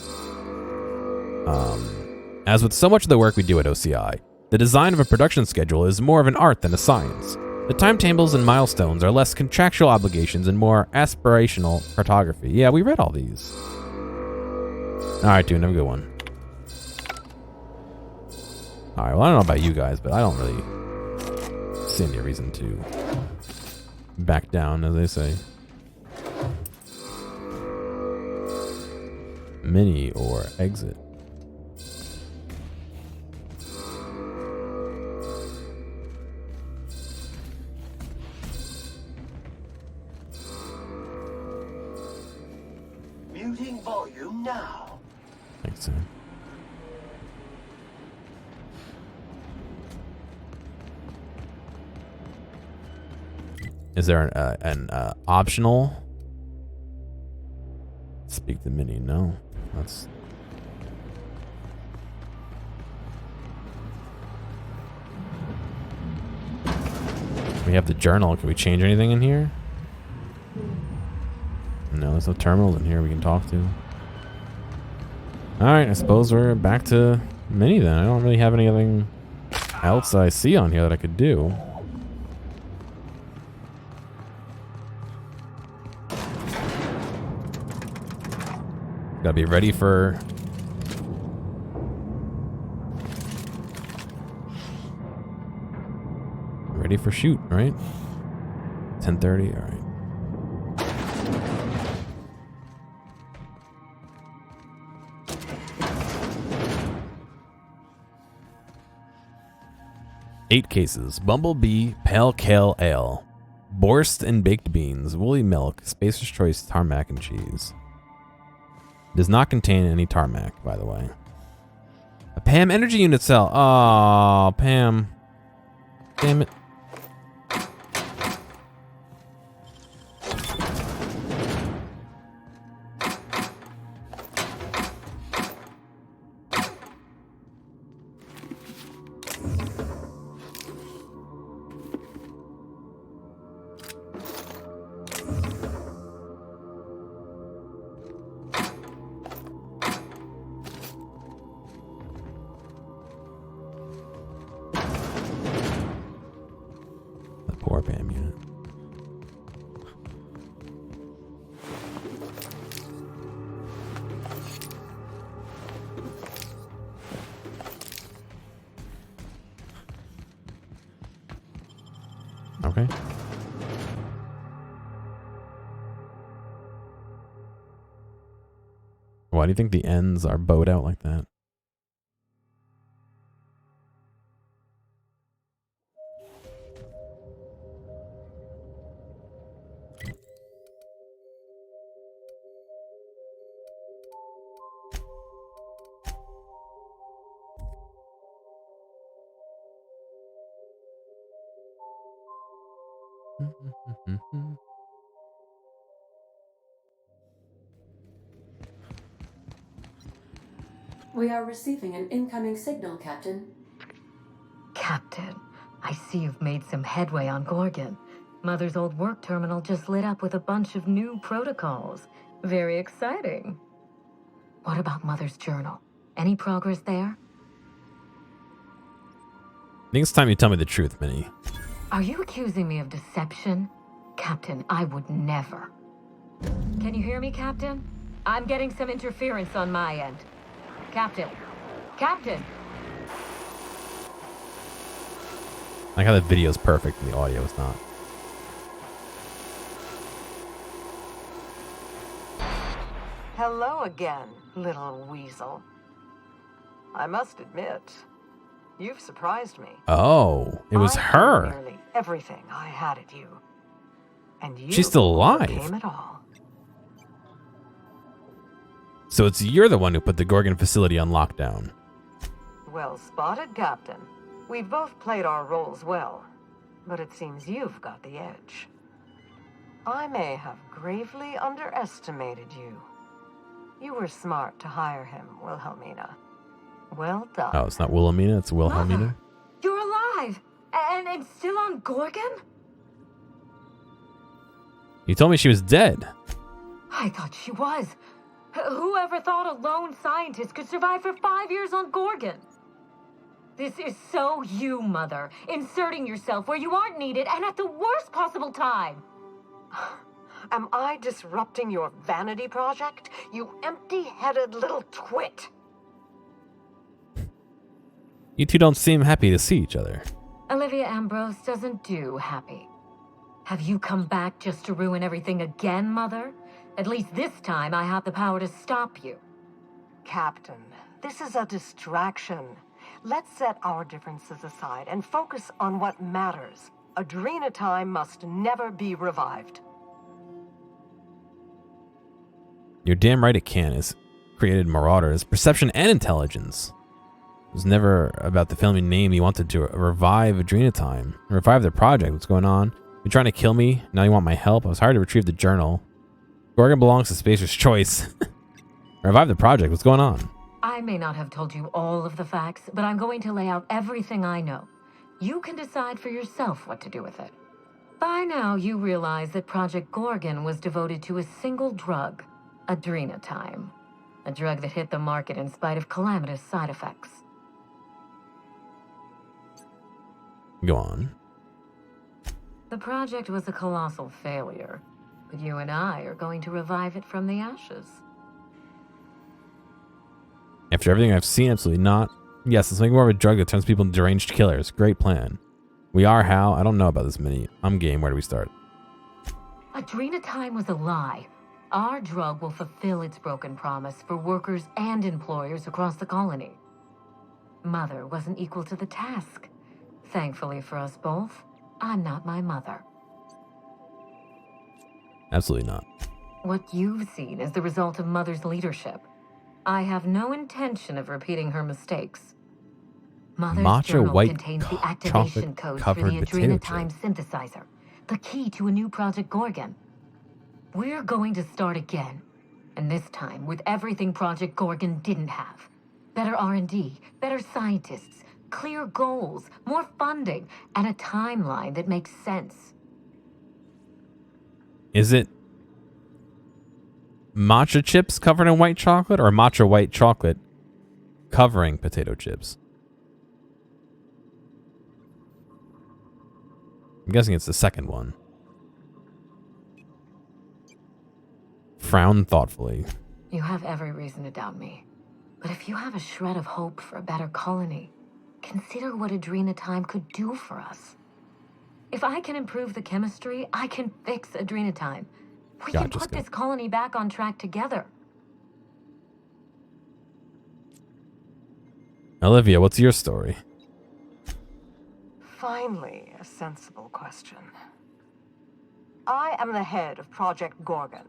As with so much of the work we do at OCI, the design of a production schedule is more of an art than a science. The timetables and milestones are less contractual obligations and more aspirational cartography. Yeah, we read all these. Alright, dude, have a good one. Alright, well, I don't know about you guys, but I don't really see any reason to back down, as they say. Mini or exit.
Computing volume now.
Thanks, Sam. Is there an optional? Speak to Minnie. No, that's. We have the journal. Can we change anything in here? No, there's no terminal in here we can talk to. Alright, I suppose we're back to Minnie then. I don't really have anything else I see on here that I could do. Gotta be ready for... Ready for shoot, right? 10:30, alright. Eight cases. Bumblebee, Pale Kale Ale. Borst and baked beans, woolly milk, Spacer's Choice tarmac and cheese. Does not contain any tarmac, by the way. A Pam energy unit cell. Aw, Pam. Damn it. Poor Pam unit. Okay. Why do you think the ends are bowed out like that?
We are receiving an incoming signal, Captain.
Captain, I see you've made some headway on Gorgon. Mother's old work terminal just lit up with a bunch of new protocols. Very exciting. What about Mother's journal? Any progress there?
I think it's time you tell me the truth, Minnie.
Are you accusing me of deception? Captain, I would never. Can you hear me, Captain? I'm getting some interference on my end. Captain! Captain!
I like how the video's perfect and the audio is not.
Hello again, little weasel. I must admit, you've surprised me.
Oh, it was her.
Nearly everything I had at you. And you
She's still alive.
overcame it all.
So it's you're the one who put the Gorgon facility on lockdown.
Well spotted, Captain. We've both played our roles well, but it seems you've got the edge. I may have gravely underestimated you. You were smart to hire him, Wilhelmina. Well done.
Oh, it's not Wilhelmina, it's Wilhelmina.
You're alive! And still on Gorgon?
You told me she was dead.
I thought she was. Whoever thought a lone scientist could survive for 5 years on Gorgon? This is so you, Mother. Inserting yourself where you aren't needed and at the worst possible time.
Am I disrupting your vanity project? You empty-headed little twit.
You two don't seem happy to see each other.
Olivia Ambrose doesn't do happy. Have you come back just to ruin everything again, Mother? At least this time I have the power to stop you.
Captain, this is a distraction. Let's set our differences aside and focus on what matters. Adrenatime must never be revived.
You're damn right it can. It's created Marauders, perception and intelligence. It was never about the filming name. You wanted to revive Adrenatime. Revive the project. What's going on? You're trying to kill me? Now you want my help? I was hired to retrieve the journal. Gorgon belongs to Spacer's Choice. Revive the project. What's going on?
I may not have told you all of the facts, but I'm going to lay out everything I know. You can decide for yourself what to do with it. By now, you realize that Project Gorgon was devoted to a single drug, Adrenatime. A drug that hit the market in spite of calamitous side effects.
Go on.
The project was a colossal failure, but you and I are going to revive it from the ashes.
After everything I've seen, absolutely not. Yes, let's make more of a drug that turns people into deranged killers. Great plan. We are how? I don't know about this mini. I'm game. Where do we start?
Adrenatime was a lie. Our drug will fulfill its broken promise for workers and employers across the colony. Mother wasn't equal to the task. Thankfully for us both, I'm not my mother.
Absolutely not.
What you've seen is the result of Mother's leadership. I have no intention of repeating her mistakes. Mother's
Matcha
journal
white
contains the activation code for the Adrenatime synthesizer, the key to a new Project Gorgon. We're going to start again, and this time with everything Project Gorgon didn't have. Better R&D, better scientists, clear goals, more funding, and a timeline that makes sense.
Is it matcha chips covered in white chocolate or matcha white chocolate covering potato chips? I'm guessing it's the second one. Frown thoughtfully.
You have every reason to doubt me. But if you have a shred of hope for a better colony, consider what Adrenatime could do for us. If I can improve the chemistry, I can fix Adrenatime. We can put this colony back on track together.
Olivia, what's your story?
Finally, a sensible question. I am the head of Project Gorgon,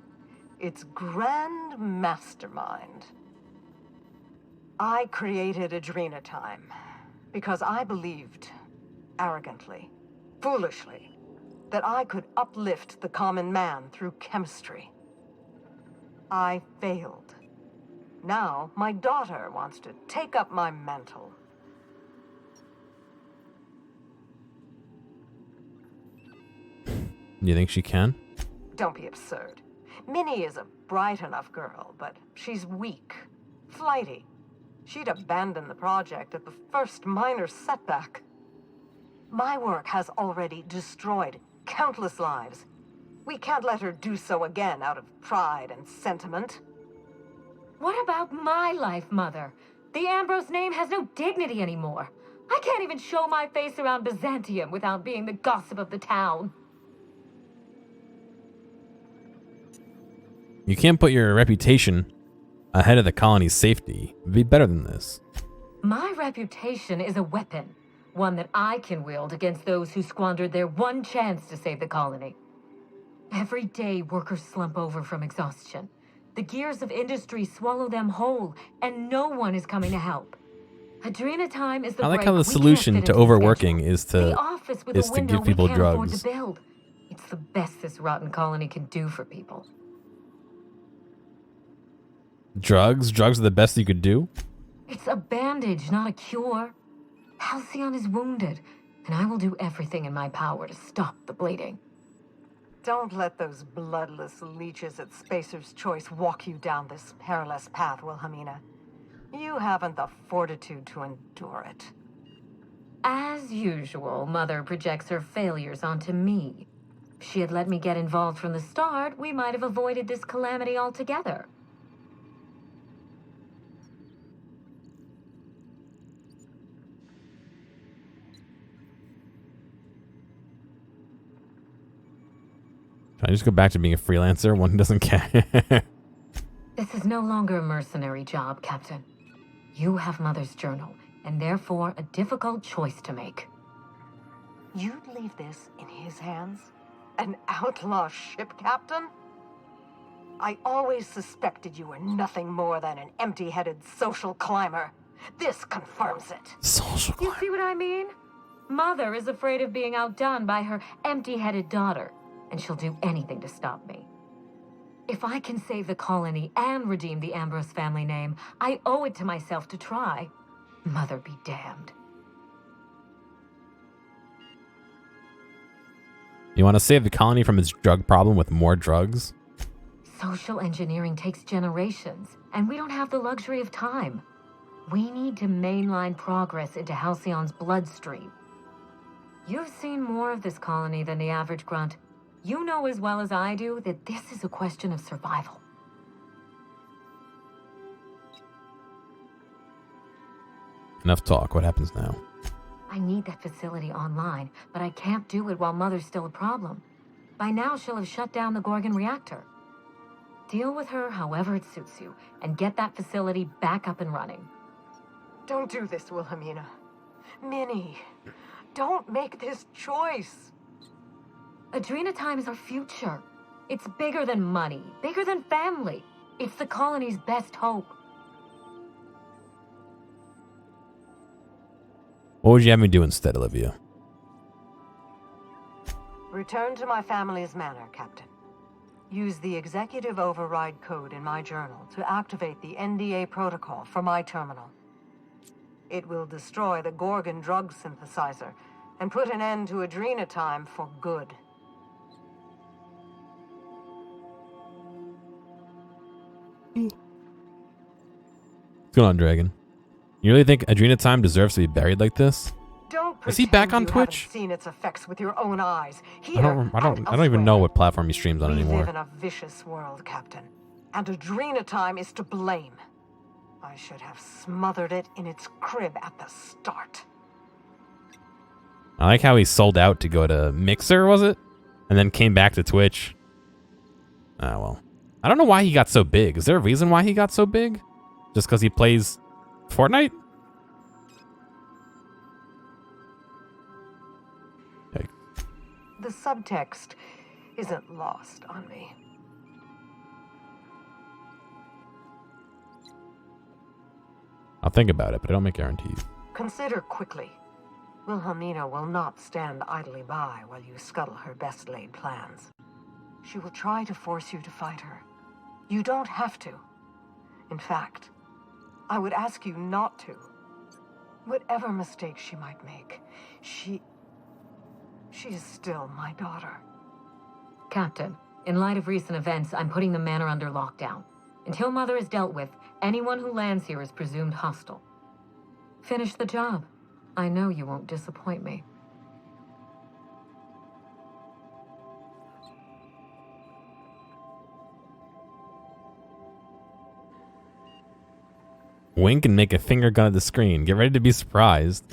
its grand mastermind. I created Adrenatime because I believed, arrogantly, foolishly, that I could uplift the common man through chemistry. I failed. Now, my daughter wants to take up my mantle.
Do you think she can?
Don't be absurd. Minnie is a bright enough girl, but she's weak, flighty. She'd abandon the project at the first minor setback. My work has already destroyed countless lives. We can't let her do so again out of pride and sentiment.
What about my life, Mother? The Ambrose name has no dignity anymore. I can't even show my face around Byzantium without being the gossip of the town.
You can't put your reputation ahead of the colony's safety. It'd be better than this.
My reputation is a weapon, one that I can wield against those who squandered their one chance to save the colony. Every day, workers slump over from exhaustion. The gears of industry swallow them whole, and no one is coming to help. Adrenatime is the
I like
break
how the
we
solution
can't
to
fit into
overworking
schedule.
is
The office with a
to
window
give people
we can't afford
drugs.
to build. It's the best this rotten colony can do for people.
Drugs? Drugs are the best you could do?
It's a bandage, not a cure. Halcyon is wounded, and I will do everything in my power to stop the bleeding.
Don't let those bloodless leeches at Spacer's Choice walk you down this perilous path, Wilhelmina. You haven't the fortitude to endure it.
As usual, Mother projects her failures onto me. If she had let me get involved from the start, we might have avoided this calamity altogether.
Can I just go back to being a freelancer? One who doesn't care.
This is no longer a mercenary job, Captain. You have Mother's journal, and therefore a difficult choice to make.
You'd leave this in his hands? An outlaw ship captain? I always suspected you were nothing more than an empty-headed social climber. This confirms it.
Social
You see what I mean? Mother is afraid of being outdone by her empty-headed daughter, and she'll do anything to stop me. If I can save the colony and redeem the Ambrose family name, I owe it to myself to try. Mother be damned.
You want to save the colony from its drug problem with more drugs?
Social engineering takes generations, and we don't have the luxury of time. We need to mainline progress into Halcyon's bloodstream. You've seen more of this colony than the average grunt. You know as well as I do that this is a question of survival.
Enough talk. What happens now?
I need that facility online, but I can't do it while Mother's still a problem. By now, she'll have shut down the Gorgon reactor. Deal with her however it suits you, and get that facility back up and running.
Don't do this, Wilhelmina. Minnie, don't make this choice.
Adrenatime is our future. It's bigger than money, bigger than family. It's the colony's best hope.
What would you have me do instead, Olivia?
Return to my family's manor, Captain. Use the executive override code in my journal to activate the NDA protocol for my terminal. It will destroy the Gorgon drug synthesizer and put an end to Adrenatime for good.
What's going on, Dragon? You really think Adrenatime deserves to be buried like this? Is he back on Twitch?
Seen its effects with your own eyes.
I don't even know what platform he streams on anymore.
We live in a vicious world, Captain, and Adrenatime is to blame. I should have smothered it in its crib at the start.
I like how he sold out to go to Mixer, was it? And then came back to Twitch. Ah, well. I don't know why he got so big. Is there a reason why he got so big? Just because he plays Fortnite? Okay.
The subtext isn't lost on me.
I'll think about it, but I don't make guarantees.
Consider quickly. Wilhelmina will not stand idly by while you scuttle her best-laid plans. She will try to force you to fight her. You don't have to. In fact, I would ask you not to. Whatever mistakes she might make, she is still my daughter.
Captain, in light of recent events, I'm putting the manor under lockdown. Until Mother is dealt with, anyone who lands here is presumed hostile. Finish the job. I know you won't disappoint me.
Wink and make a finger gun at the screen. Get ready to be surprised.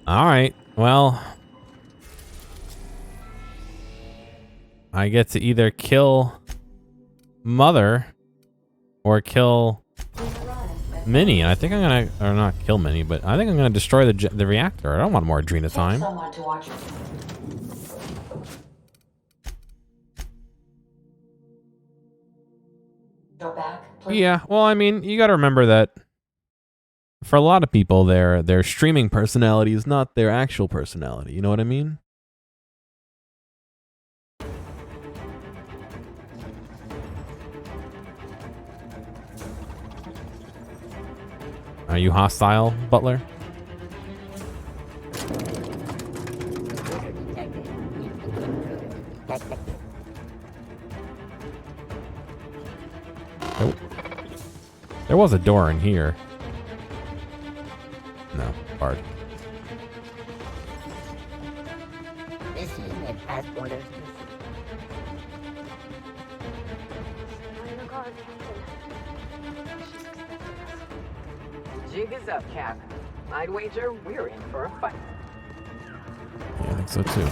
Alright, well. I get to either kill Mother or kill Minnie. I think I'm gonna, or not kill Minnie, but I think I'm gonna destroy the reactor. I don't want more Adrenatime.
Someone to watch. Go back, please.
Yeah, well, I mean, you gotta remember that for a lot of people, their streaming personality is not their actual personality. You know what I mean? Are you hostile, Butler? Oh. There was a door in here. No, hard.
This unit has orders.
Jig is up, Cap. I'd wager we're in for a fight.
Yeah, I think so too.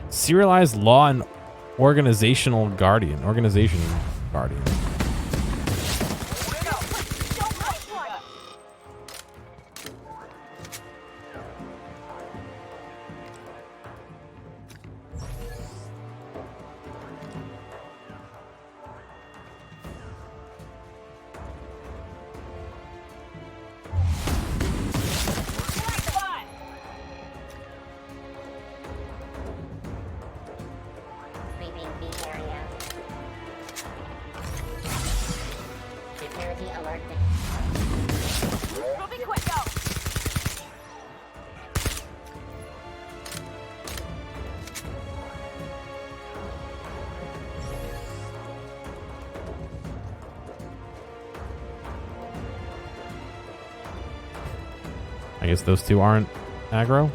Serialized law and organization guardian.
Moving quick, go!
I guess those two aren't aggro.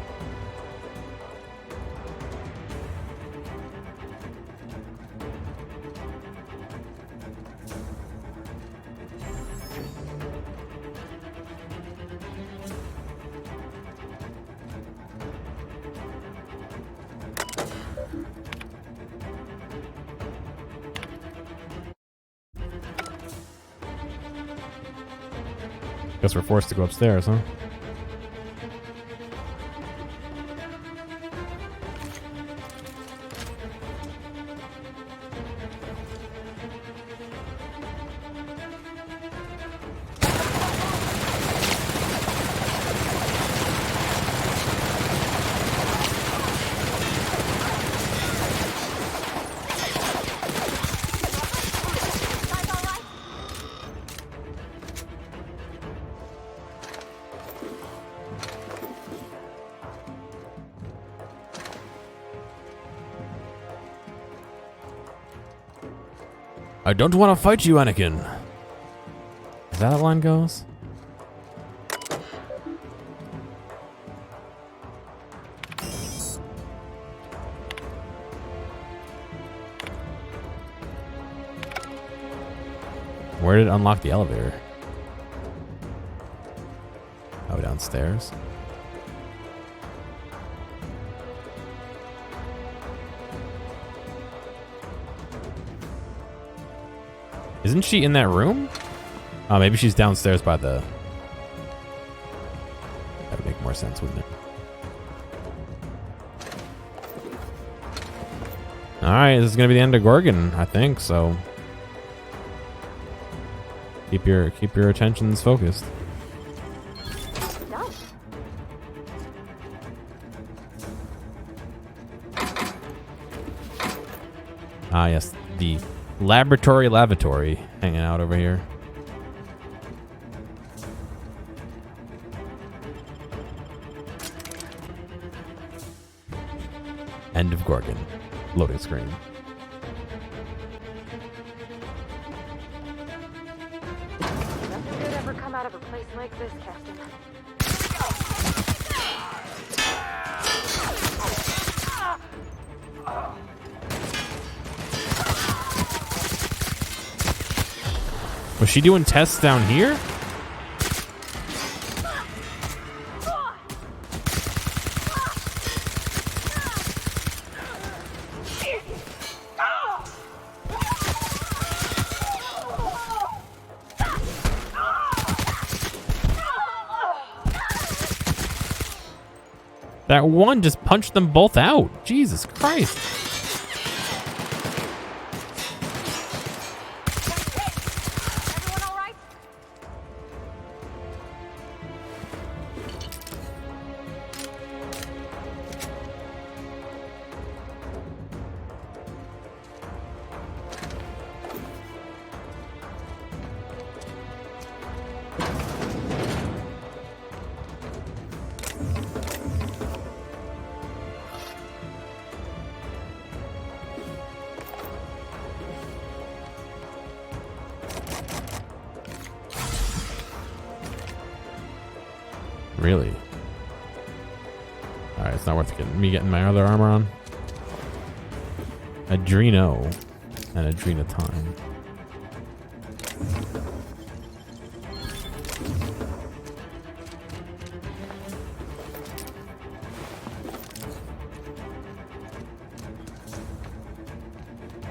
Guess we're forced to go upstairs, huh? I don't want to fight you, Anakin. Is that how that line goes? Where did it unlock the elevator? Oh, downstairs. Isn't she in that room? Oh, maybe she's downstairs by the... That would make more sense, wouldn't it? Alright, this is going to be the end of Gorgon, I think, so... Keep your attentions focused. Ah, yes, the laboratory lavatory hanging out over here. End of Gorgon. Loading screen.
Nothing good ever come out of a place like this, Captain.
Was she doing tests down here? That one just punched them both out. Jesus Christ. Really? Alright, it's not worth me getting my other armor on. Adreno and Adrenatine.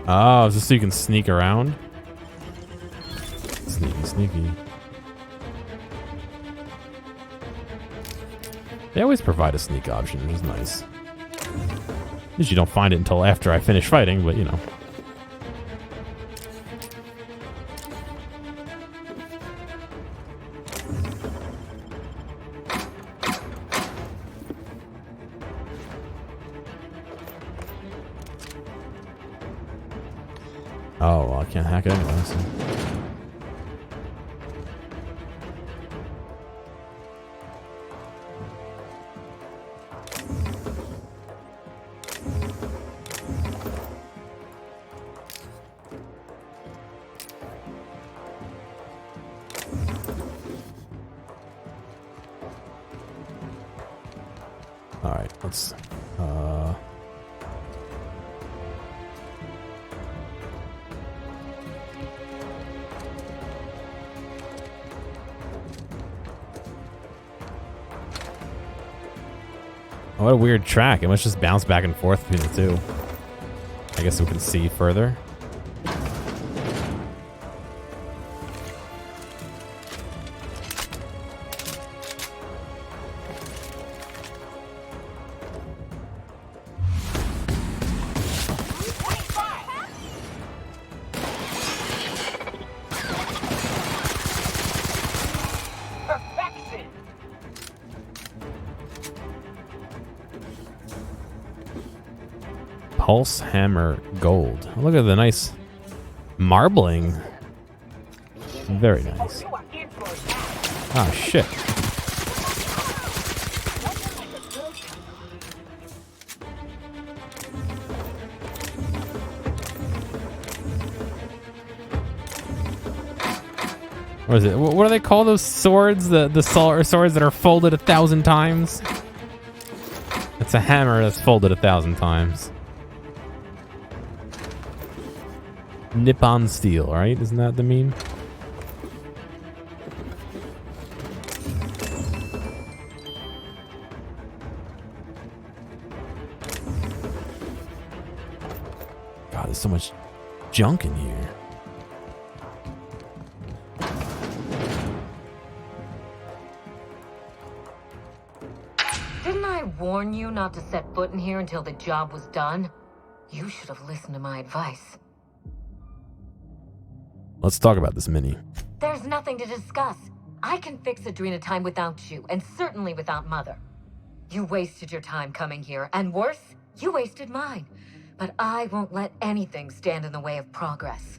Oh, is this so you can sneak around? Sneaky, sneaky. They always provide a sneak option, which is nice. At least you don't find it until after I finish fighting, but you know. Oh, well, I can't hack it anyway, so. Alright, let's... Oh, what a weird track. It must just bounce back and forth between the two. I guess we can see further. Pulse Hammer Gold. Oh, look at the nice marbling. Very nice. Ah, shit. What is it? What do they call those swords? The swords that are folded 1,000 times? It's a hammer that's folded 1,000 times. Nippon Steel, right? Isn't that the meme? God, there's so much junk in here.
Didn't I warn you not to set foot in here until the job was done? You should have listened to my advice.
Let's talk about this mini.
There's nothing to discuss. I can fix Adrena time without you, and certainly without Mother. You wasted your time coming here, and worse, you wasted mine. But I won't let anything stand in the way of progress.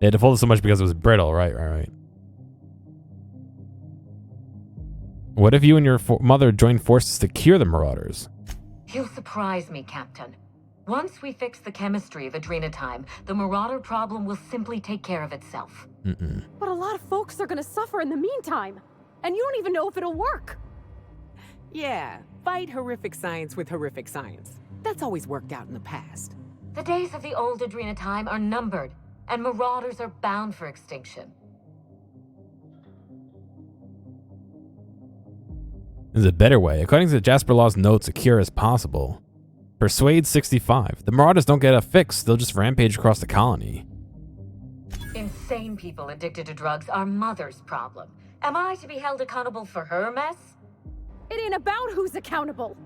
They had to fold it so much because it was brittle, right. What if you and your mother joined forces to cure the Marauders?
You'll surprise me, Captain. Once we fix the chemistry of Adrena time, the Marauder problem will simply take care of itself.
But a lot of folks are gonna suffer in the meantime. And you don't even know if it'll work.
Yeah, fight horrific science with horrific science. That's always worked out in the past.
The days of the old Adrena time are numbered, and Marauders are bound for extinction.
There's a better way. According to Jasper Law's notes, a cure is possible. Persuade 65. The Marauders don't get a fix. They'll just rampage across the colony.
Insane people addicted to drugs are Mother's problem. Am I to be held accountable for her mess?
It ain't about who's accountable.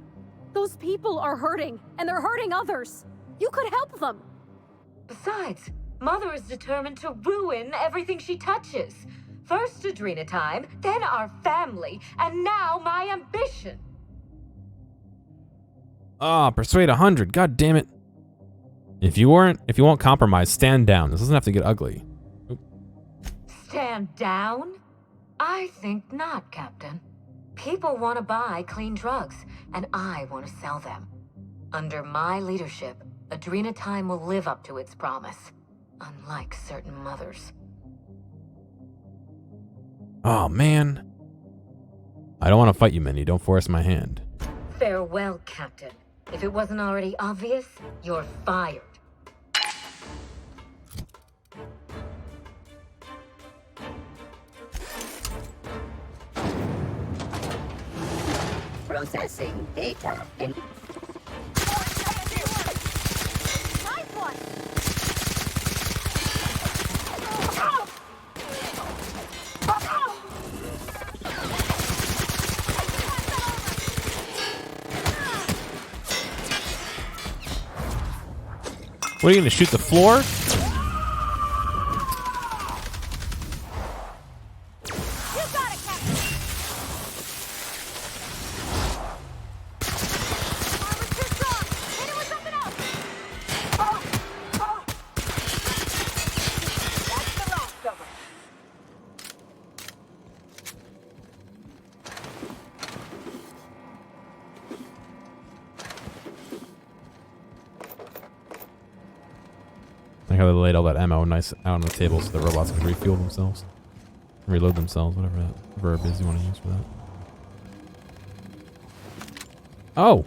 Those people are hurting, and they're hurting others. You could help them.
Besides, Mother is determined to ruin everything she touches. First Adrena time, then our family, and now my ambition.
Persuade 100. God damn it. If you won't compromise, stand down. This doesn't have to get ugly. Oop.
Stand down? I think not, Captain. People want to buy clean drugs, and I want to sell them. Under my leadership, Adrena time will live up to its promise, unlike certain mothers.
Oh, man. I don't want to fight you, Minnie. Don't force my hand.
Farewell, Captain. If it wasn't already obvious, you're fired.
Processing data in...
Nice one!
What, are you going to shoot the floor? Like how they laid all that ammo nice out on the table so the robots can refuel themselves. Reload themselves, whatever that verb is you want to use for that. Oh.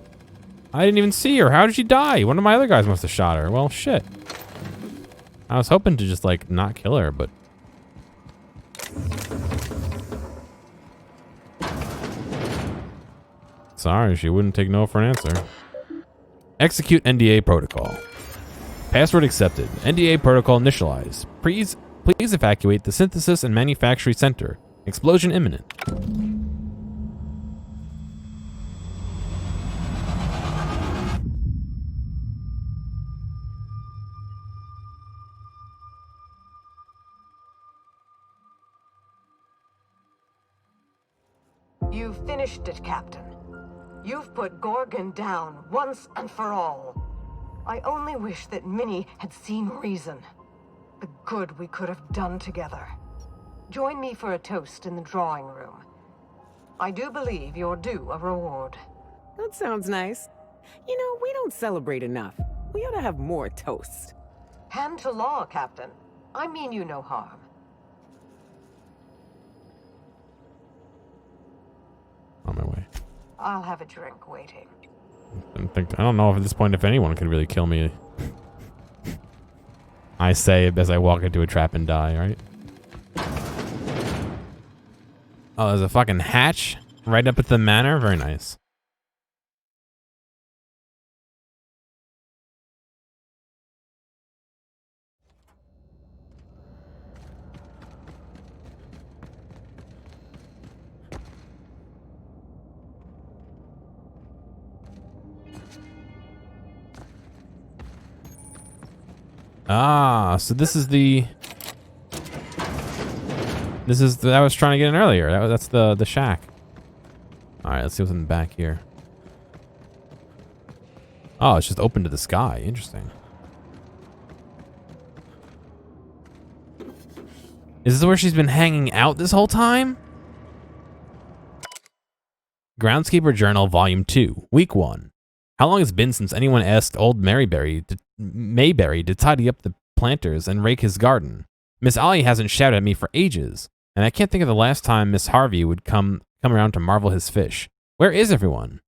I didn't even see her. How did she die? One of my other guys must have shot her. Well, shit. I was hoping to just, like, not kill her, but... Sorry, she wouldn't take no for an answer. Execute NDA protocol. Password accepted. NDA protocol initialized. Please evacuate the synthesis and manufacturing center. Explosion imminent.
You've finished it, Captain. You've put Gorgon down once and for all. I only wish that Minnie had seen reason. The good we could have done together. Join me for a toast in the drawing room. I do believe you're due a reward.
That sounds nice. You know, we don't celebrate enough. We ought to have more toasts.
Hand to law, Captain. I mean you no harm.
On my way.
I'll have a drink waiting.
I don't know if at this point if anyone could really kill me. I say as I walk into a trap and die, right? Oh, there's a fucking hatch right up at the manor. Very nice. Ah, so this is the... I was trying to get in earlier. That's the shack. Alright, let's see what's in the back here. Oh, it's just open to the sky. Interesting. Is this where she's been hanging out this whole time? Groundskeeper Journal, Volume 2, Week 1. How long has it been since anyone asked old Mayberry to tidy up the planters and rake his garden? Miss Ollie hasn't shouted at me for ages, and I can't think of the last time Miss Harvey would come around to marvel his fish. Where is everyone?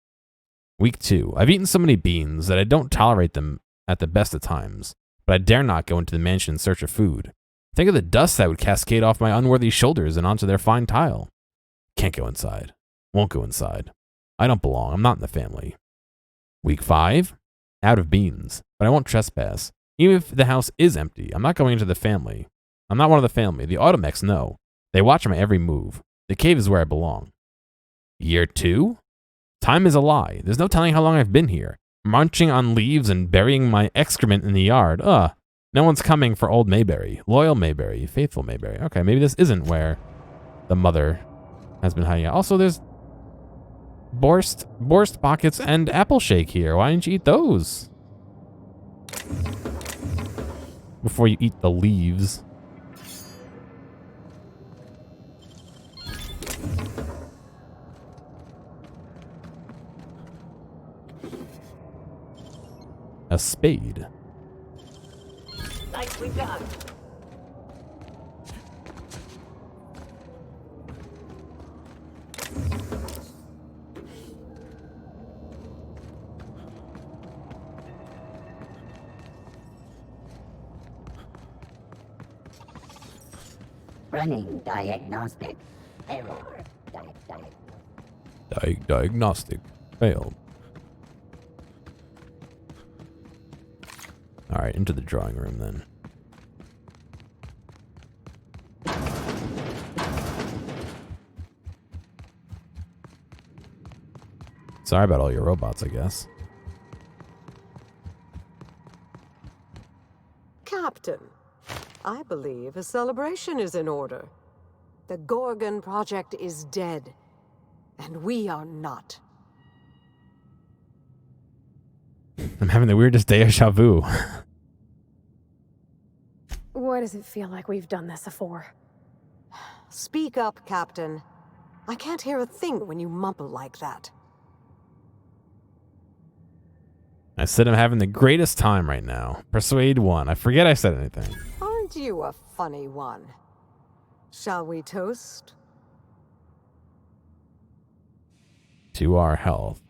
Week 2. I've eaten so many beans that I don't tolerate them at the best of times, but I dare not go into the mansion in search of food. Think of the dust that would cascade off my unworthy shoulders and onto their fine tile. Can't go inside. Won't go inside. I don't belong. I'm not in the family. Week 5. Out of beans, but I won't trespass. Even if the house is empty, I'm not going into the family. I'm not one of the family. The Automechs know. They watch my every move. The cave is where I belong. Year 2? Time is a lie. There's no telling how long I've been here. Munching on leaves and burying my excrement in the yard. No one's coming for old Mayberry. Loyal Mayberry. Faithful Mayberry. Okay, maybe this isn't where the mother has been hiding out. Also, there's Borst pockets and apple shake here. Why didn't you eat those before you eat the leaves? A spade.
Nicely done.
Running diagnostic. Error.
Diagnostic. Failed. Alright, into the drawing room then. Sorry about all your robots, I guess.
Captain, I believe a celebration is in order. The Gorgon project is dead, and we are not.
I'm having the weirdest deja vu.
Why does it feel like we've done this before?
Speak up, Captain. I can't hear a thing when you mumble like that.
I said I'm having the greatest time right now. Persuade 1. I forget I said anything.
Aren't you a funny one? Shall we toast?
To our health.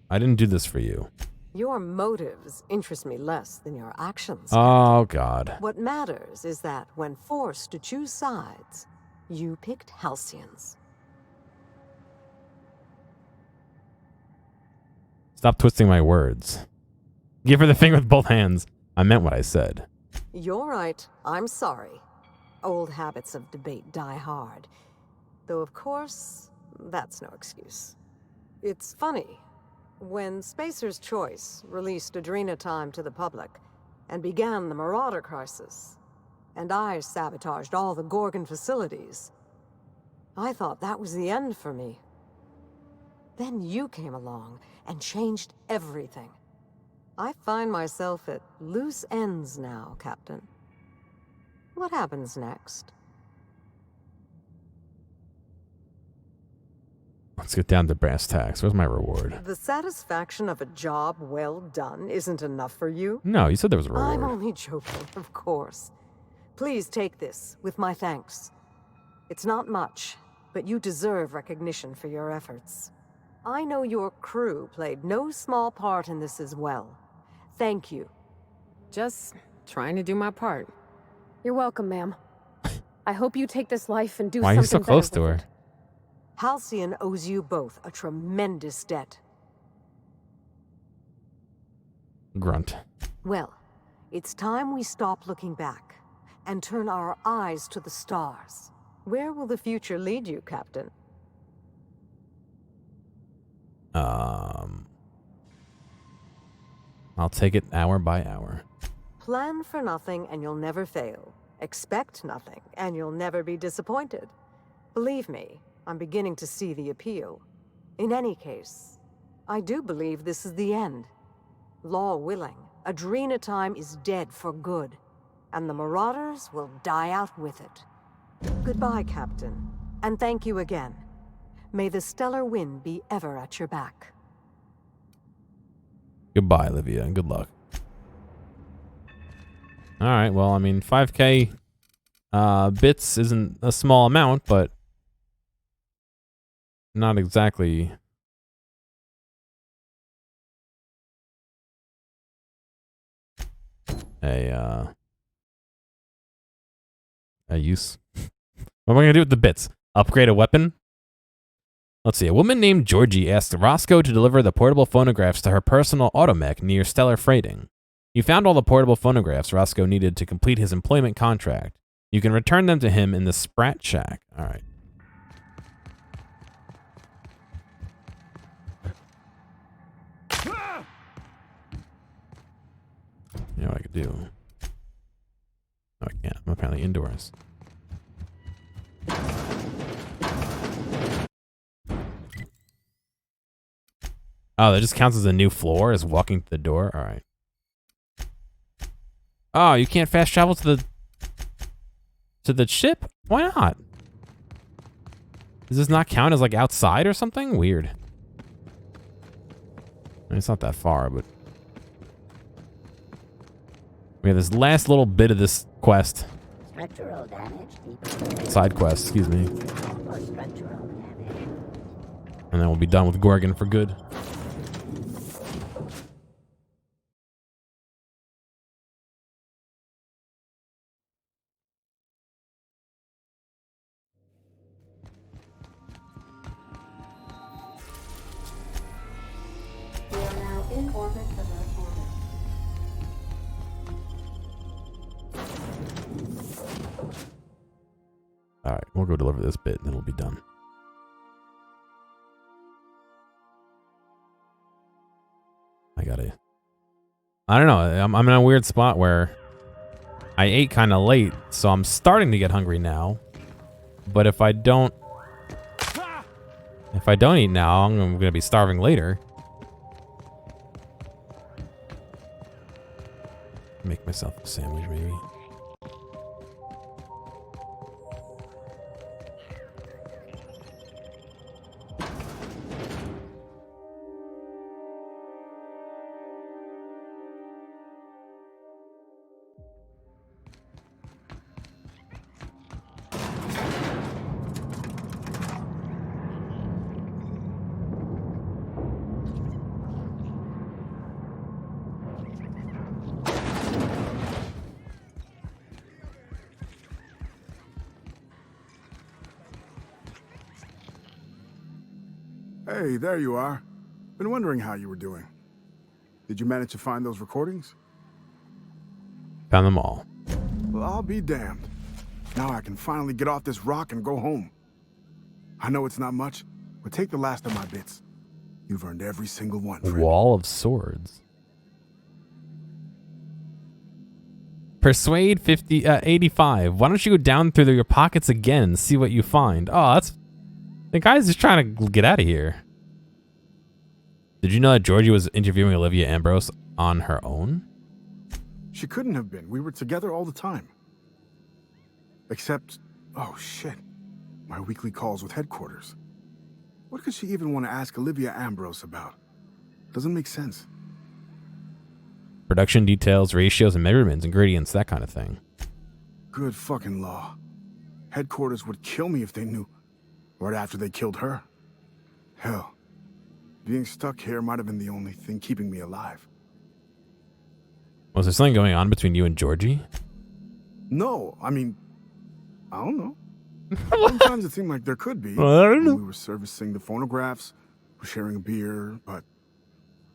I didn't do this for you.
Your motives interest me less than your actions.
Oh, God.
What matters is that when forced to choose sides, you picked Halcyons.
Stop twisting my words. Give her the finger with both hands. I meant what I said.
You're right. I'm sorry. Old habits of debate die hard. Though, of course, that's no excuse. It's funny. When Spacer's Choice released Adrena Time to the public and began the Marauder crisis, and I sabotaged all the Gorgon facilities, I thought that was the end for me. Then you came along and changed everything. I find myself at loose ends now, Captain. What happens next?
Let's get down to brass tacks. Where's my reward?
The satisfaction of a job well done isn't enough for you?
No, you said there was a reward.
I'm only joking, of course. Please take this with my thanks. It's not much, but you deserve recognition for your efforts. I know your crew played no small part in this as well. Thank you.
Just trying to do my part.
You're welcome, ma'am. I hope you take this life and do
Why are
something
you so close
better
to
with
her?
it.
Halcyon owes you both a tremendous debt.
Grunt.
Well, it's time we stop looking back and turn our eyes to the stars. Where will the future lead you, Captain?
I'll take it hour by hour.
Plan for nothing and you'll never fail. Expect nothing and you'll never be disappointed. Believe me, I'm beginning to see the appeal. In any case, I do believe this is the end. Law willing, Adrena Time is dead for good, and the Marauders will die out with it. Goodbye, Captain, and thank you again. May the stellar wind be ever at your back.
Goodbye, Olivia, and good luck. Alright, well, I mean, 5K bits isn't a small amount, but not exactly a use. What am I gonna do with the bits? Upgrade a weapon? Let's see. A woman named Georgie asked Roscoe to deliver the portable phonographs to her personal automech near Stellar Freighting. He found all the portable phonographs Roscoe needed to complete his employment contract. You can return them to him in the Sprat Shack. All right. You know what I could do? No, I can't. I'm apparently indoors. Oh, that just counts as a new floor as walking to the door? Alright. Oh, you can't fast travel to the ship? Why not? Does this not count as like outside or something? Weird. I mean, it's not that far, but we have this last little bit of this quest.
Structural damage.
Side quest, excuse me.
Structural damage.
And then we'll be done with Gorgon for good.
We are now in orbit of Earth orbit.
Alright, we'll go deliver this bit and then we'll be done. I don't know. I'm in a weird spot where I ate kind of late, so I'm starting to get hungry now. But if I don't eat now, I'm going to be starving later. Make myself a sandwich, maybe.
Hey, there you are. Been wondering how you were doing. Did you manage to find those recordings?
Found them all.
Well, I'll be damned. Now I can finally get off this rock and go home. I know it's not much, but take the last of my bits. You've earned every single one, friend.
Wall of Swords. Persuade 85. Why don't you go down through your pockets again and see what you find? Oh, that's... The guy's just trying to get out of here. Did you know that Georgie was interviewing Olivia Ambrose on her own?
She couldn't have been. We were together all the time. Except... Oh, shit. My weekly calls with headquarters. What could she even want to ask Olivia Ambrose about? Doesn't make sense.
Production details, ratios, and measurements, ingredients, that kind of thing.
Good fucking law. Headquarters would kill me if they knew. Right after they killed her. Hell, being stuck here might have been the only thing keeping me alive.
Was there something going on between you and Georgie?
No, I mean, I don't know. Sometimes it seemed like there could be.
Well, I don't know.
We were servicing the phonographs, we're sharing a beer, but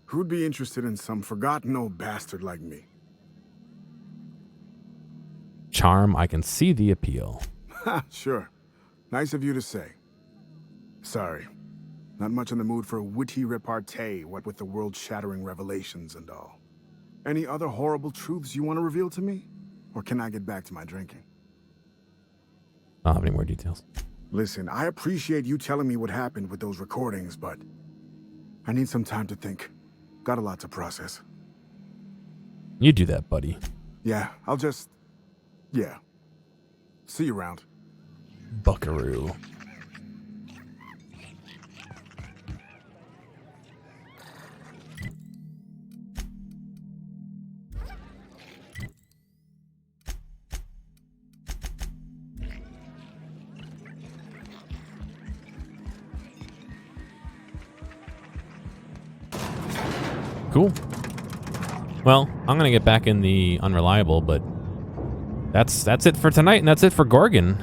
who'd be interested in some forgotten old bastard like me?
Charm, I can see the appeal.
Ha, sure. Nice of you to say. Sorry. Not much in the mood for witty repartee, what with the world-shattering revelations and all. Any other horrible truths you want to reveal to me? Or can I get back to my drinking?
I don't have any more details.
Listen, I appreciate you telling me what happened with those recordings, but I need some time to think. Got a lot to process.
You do that, buddy.
Yeah, I'll just... Yeah. See you around.
Buckaroo. Cool. Well, I'm gonna get back in the Unreliable, but that's it for tonight, and that's it for Gorgon.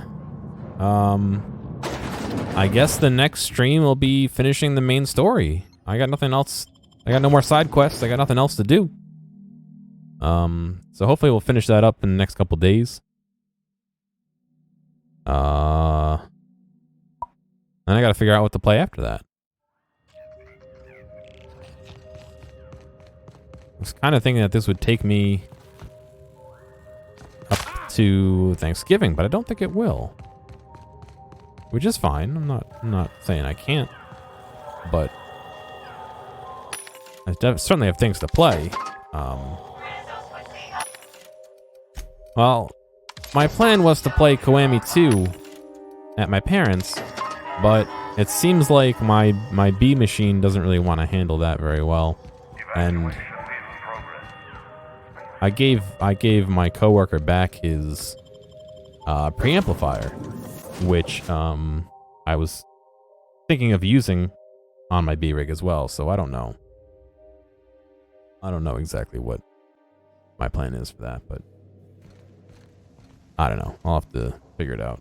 I guess the next stream will be finishing the main story. I got nothing else. I got no more side quests. I got nothing else to do. So hopefully we'll finish that up in the next couple days. And I gotta figure out what to play after that. I was kind of thinking that this would take me up to Thanksgiving, but I don't think it will. Which is fine. I'm not saying I can't, but I certainly have things to play. Well, my plan was to play Kiwami 2 at my parents', but it seems like my B machine doesn't really want to handle that very well, and I gave my coworker back his preamplifier, which I was thinking of using on my B rig as well. So I don't know. I don't know exactly what my plan is for that, but I don't know. I'll have to figure it out.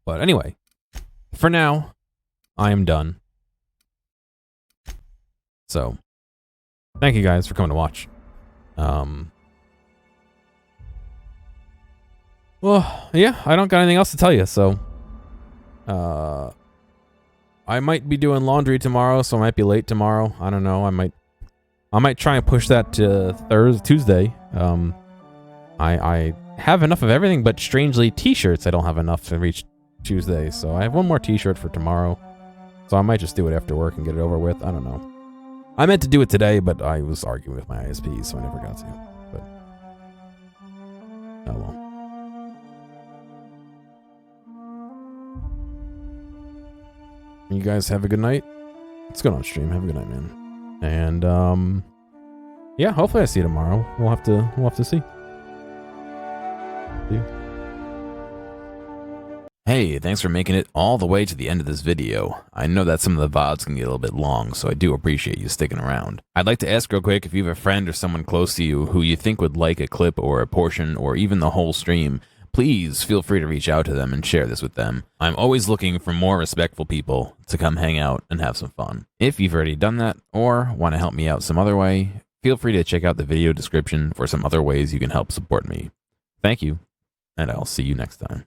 But anyway, for now, I am done. So, thank you guys for coming to watch. Well, yeah, I don't got anything else to tell you, so I might be doing laundry tomorrow, so I might be late tomorrow. I don't know. I might try and push that to Tuesday. I have enough of everything, but strangely, t-shirts I don't have enough to reach Tuesday, so I have one more t-shirt for tomorrow. So I might just do it after work and get it over with. I don't know. I meant to do it today, but I was arguing with my ISP, so I never got to. But oh well. You guys have a good night. Let's go on stream. Have a good night, man. And yeah, hopefully I see you tomorrow. We'll have to see. See you. Hey, thanks for making it all the way to the end of this video. I know that some of the VODs can get a little bit long, so I do appreciate you sticking around. I'd like to ask real quick if you have a friend or someone close to you who you think would like a clip or a portion or even the whole stream, please feel free to reach out to them and share this with them. I'm always looking for more respectful people to come hang out and have some fun. If you've already done that or want to help me out some other way, feel free to check out the video description for some other ways you can help support me. Thank you, and I'll see you next time.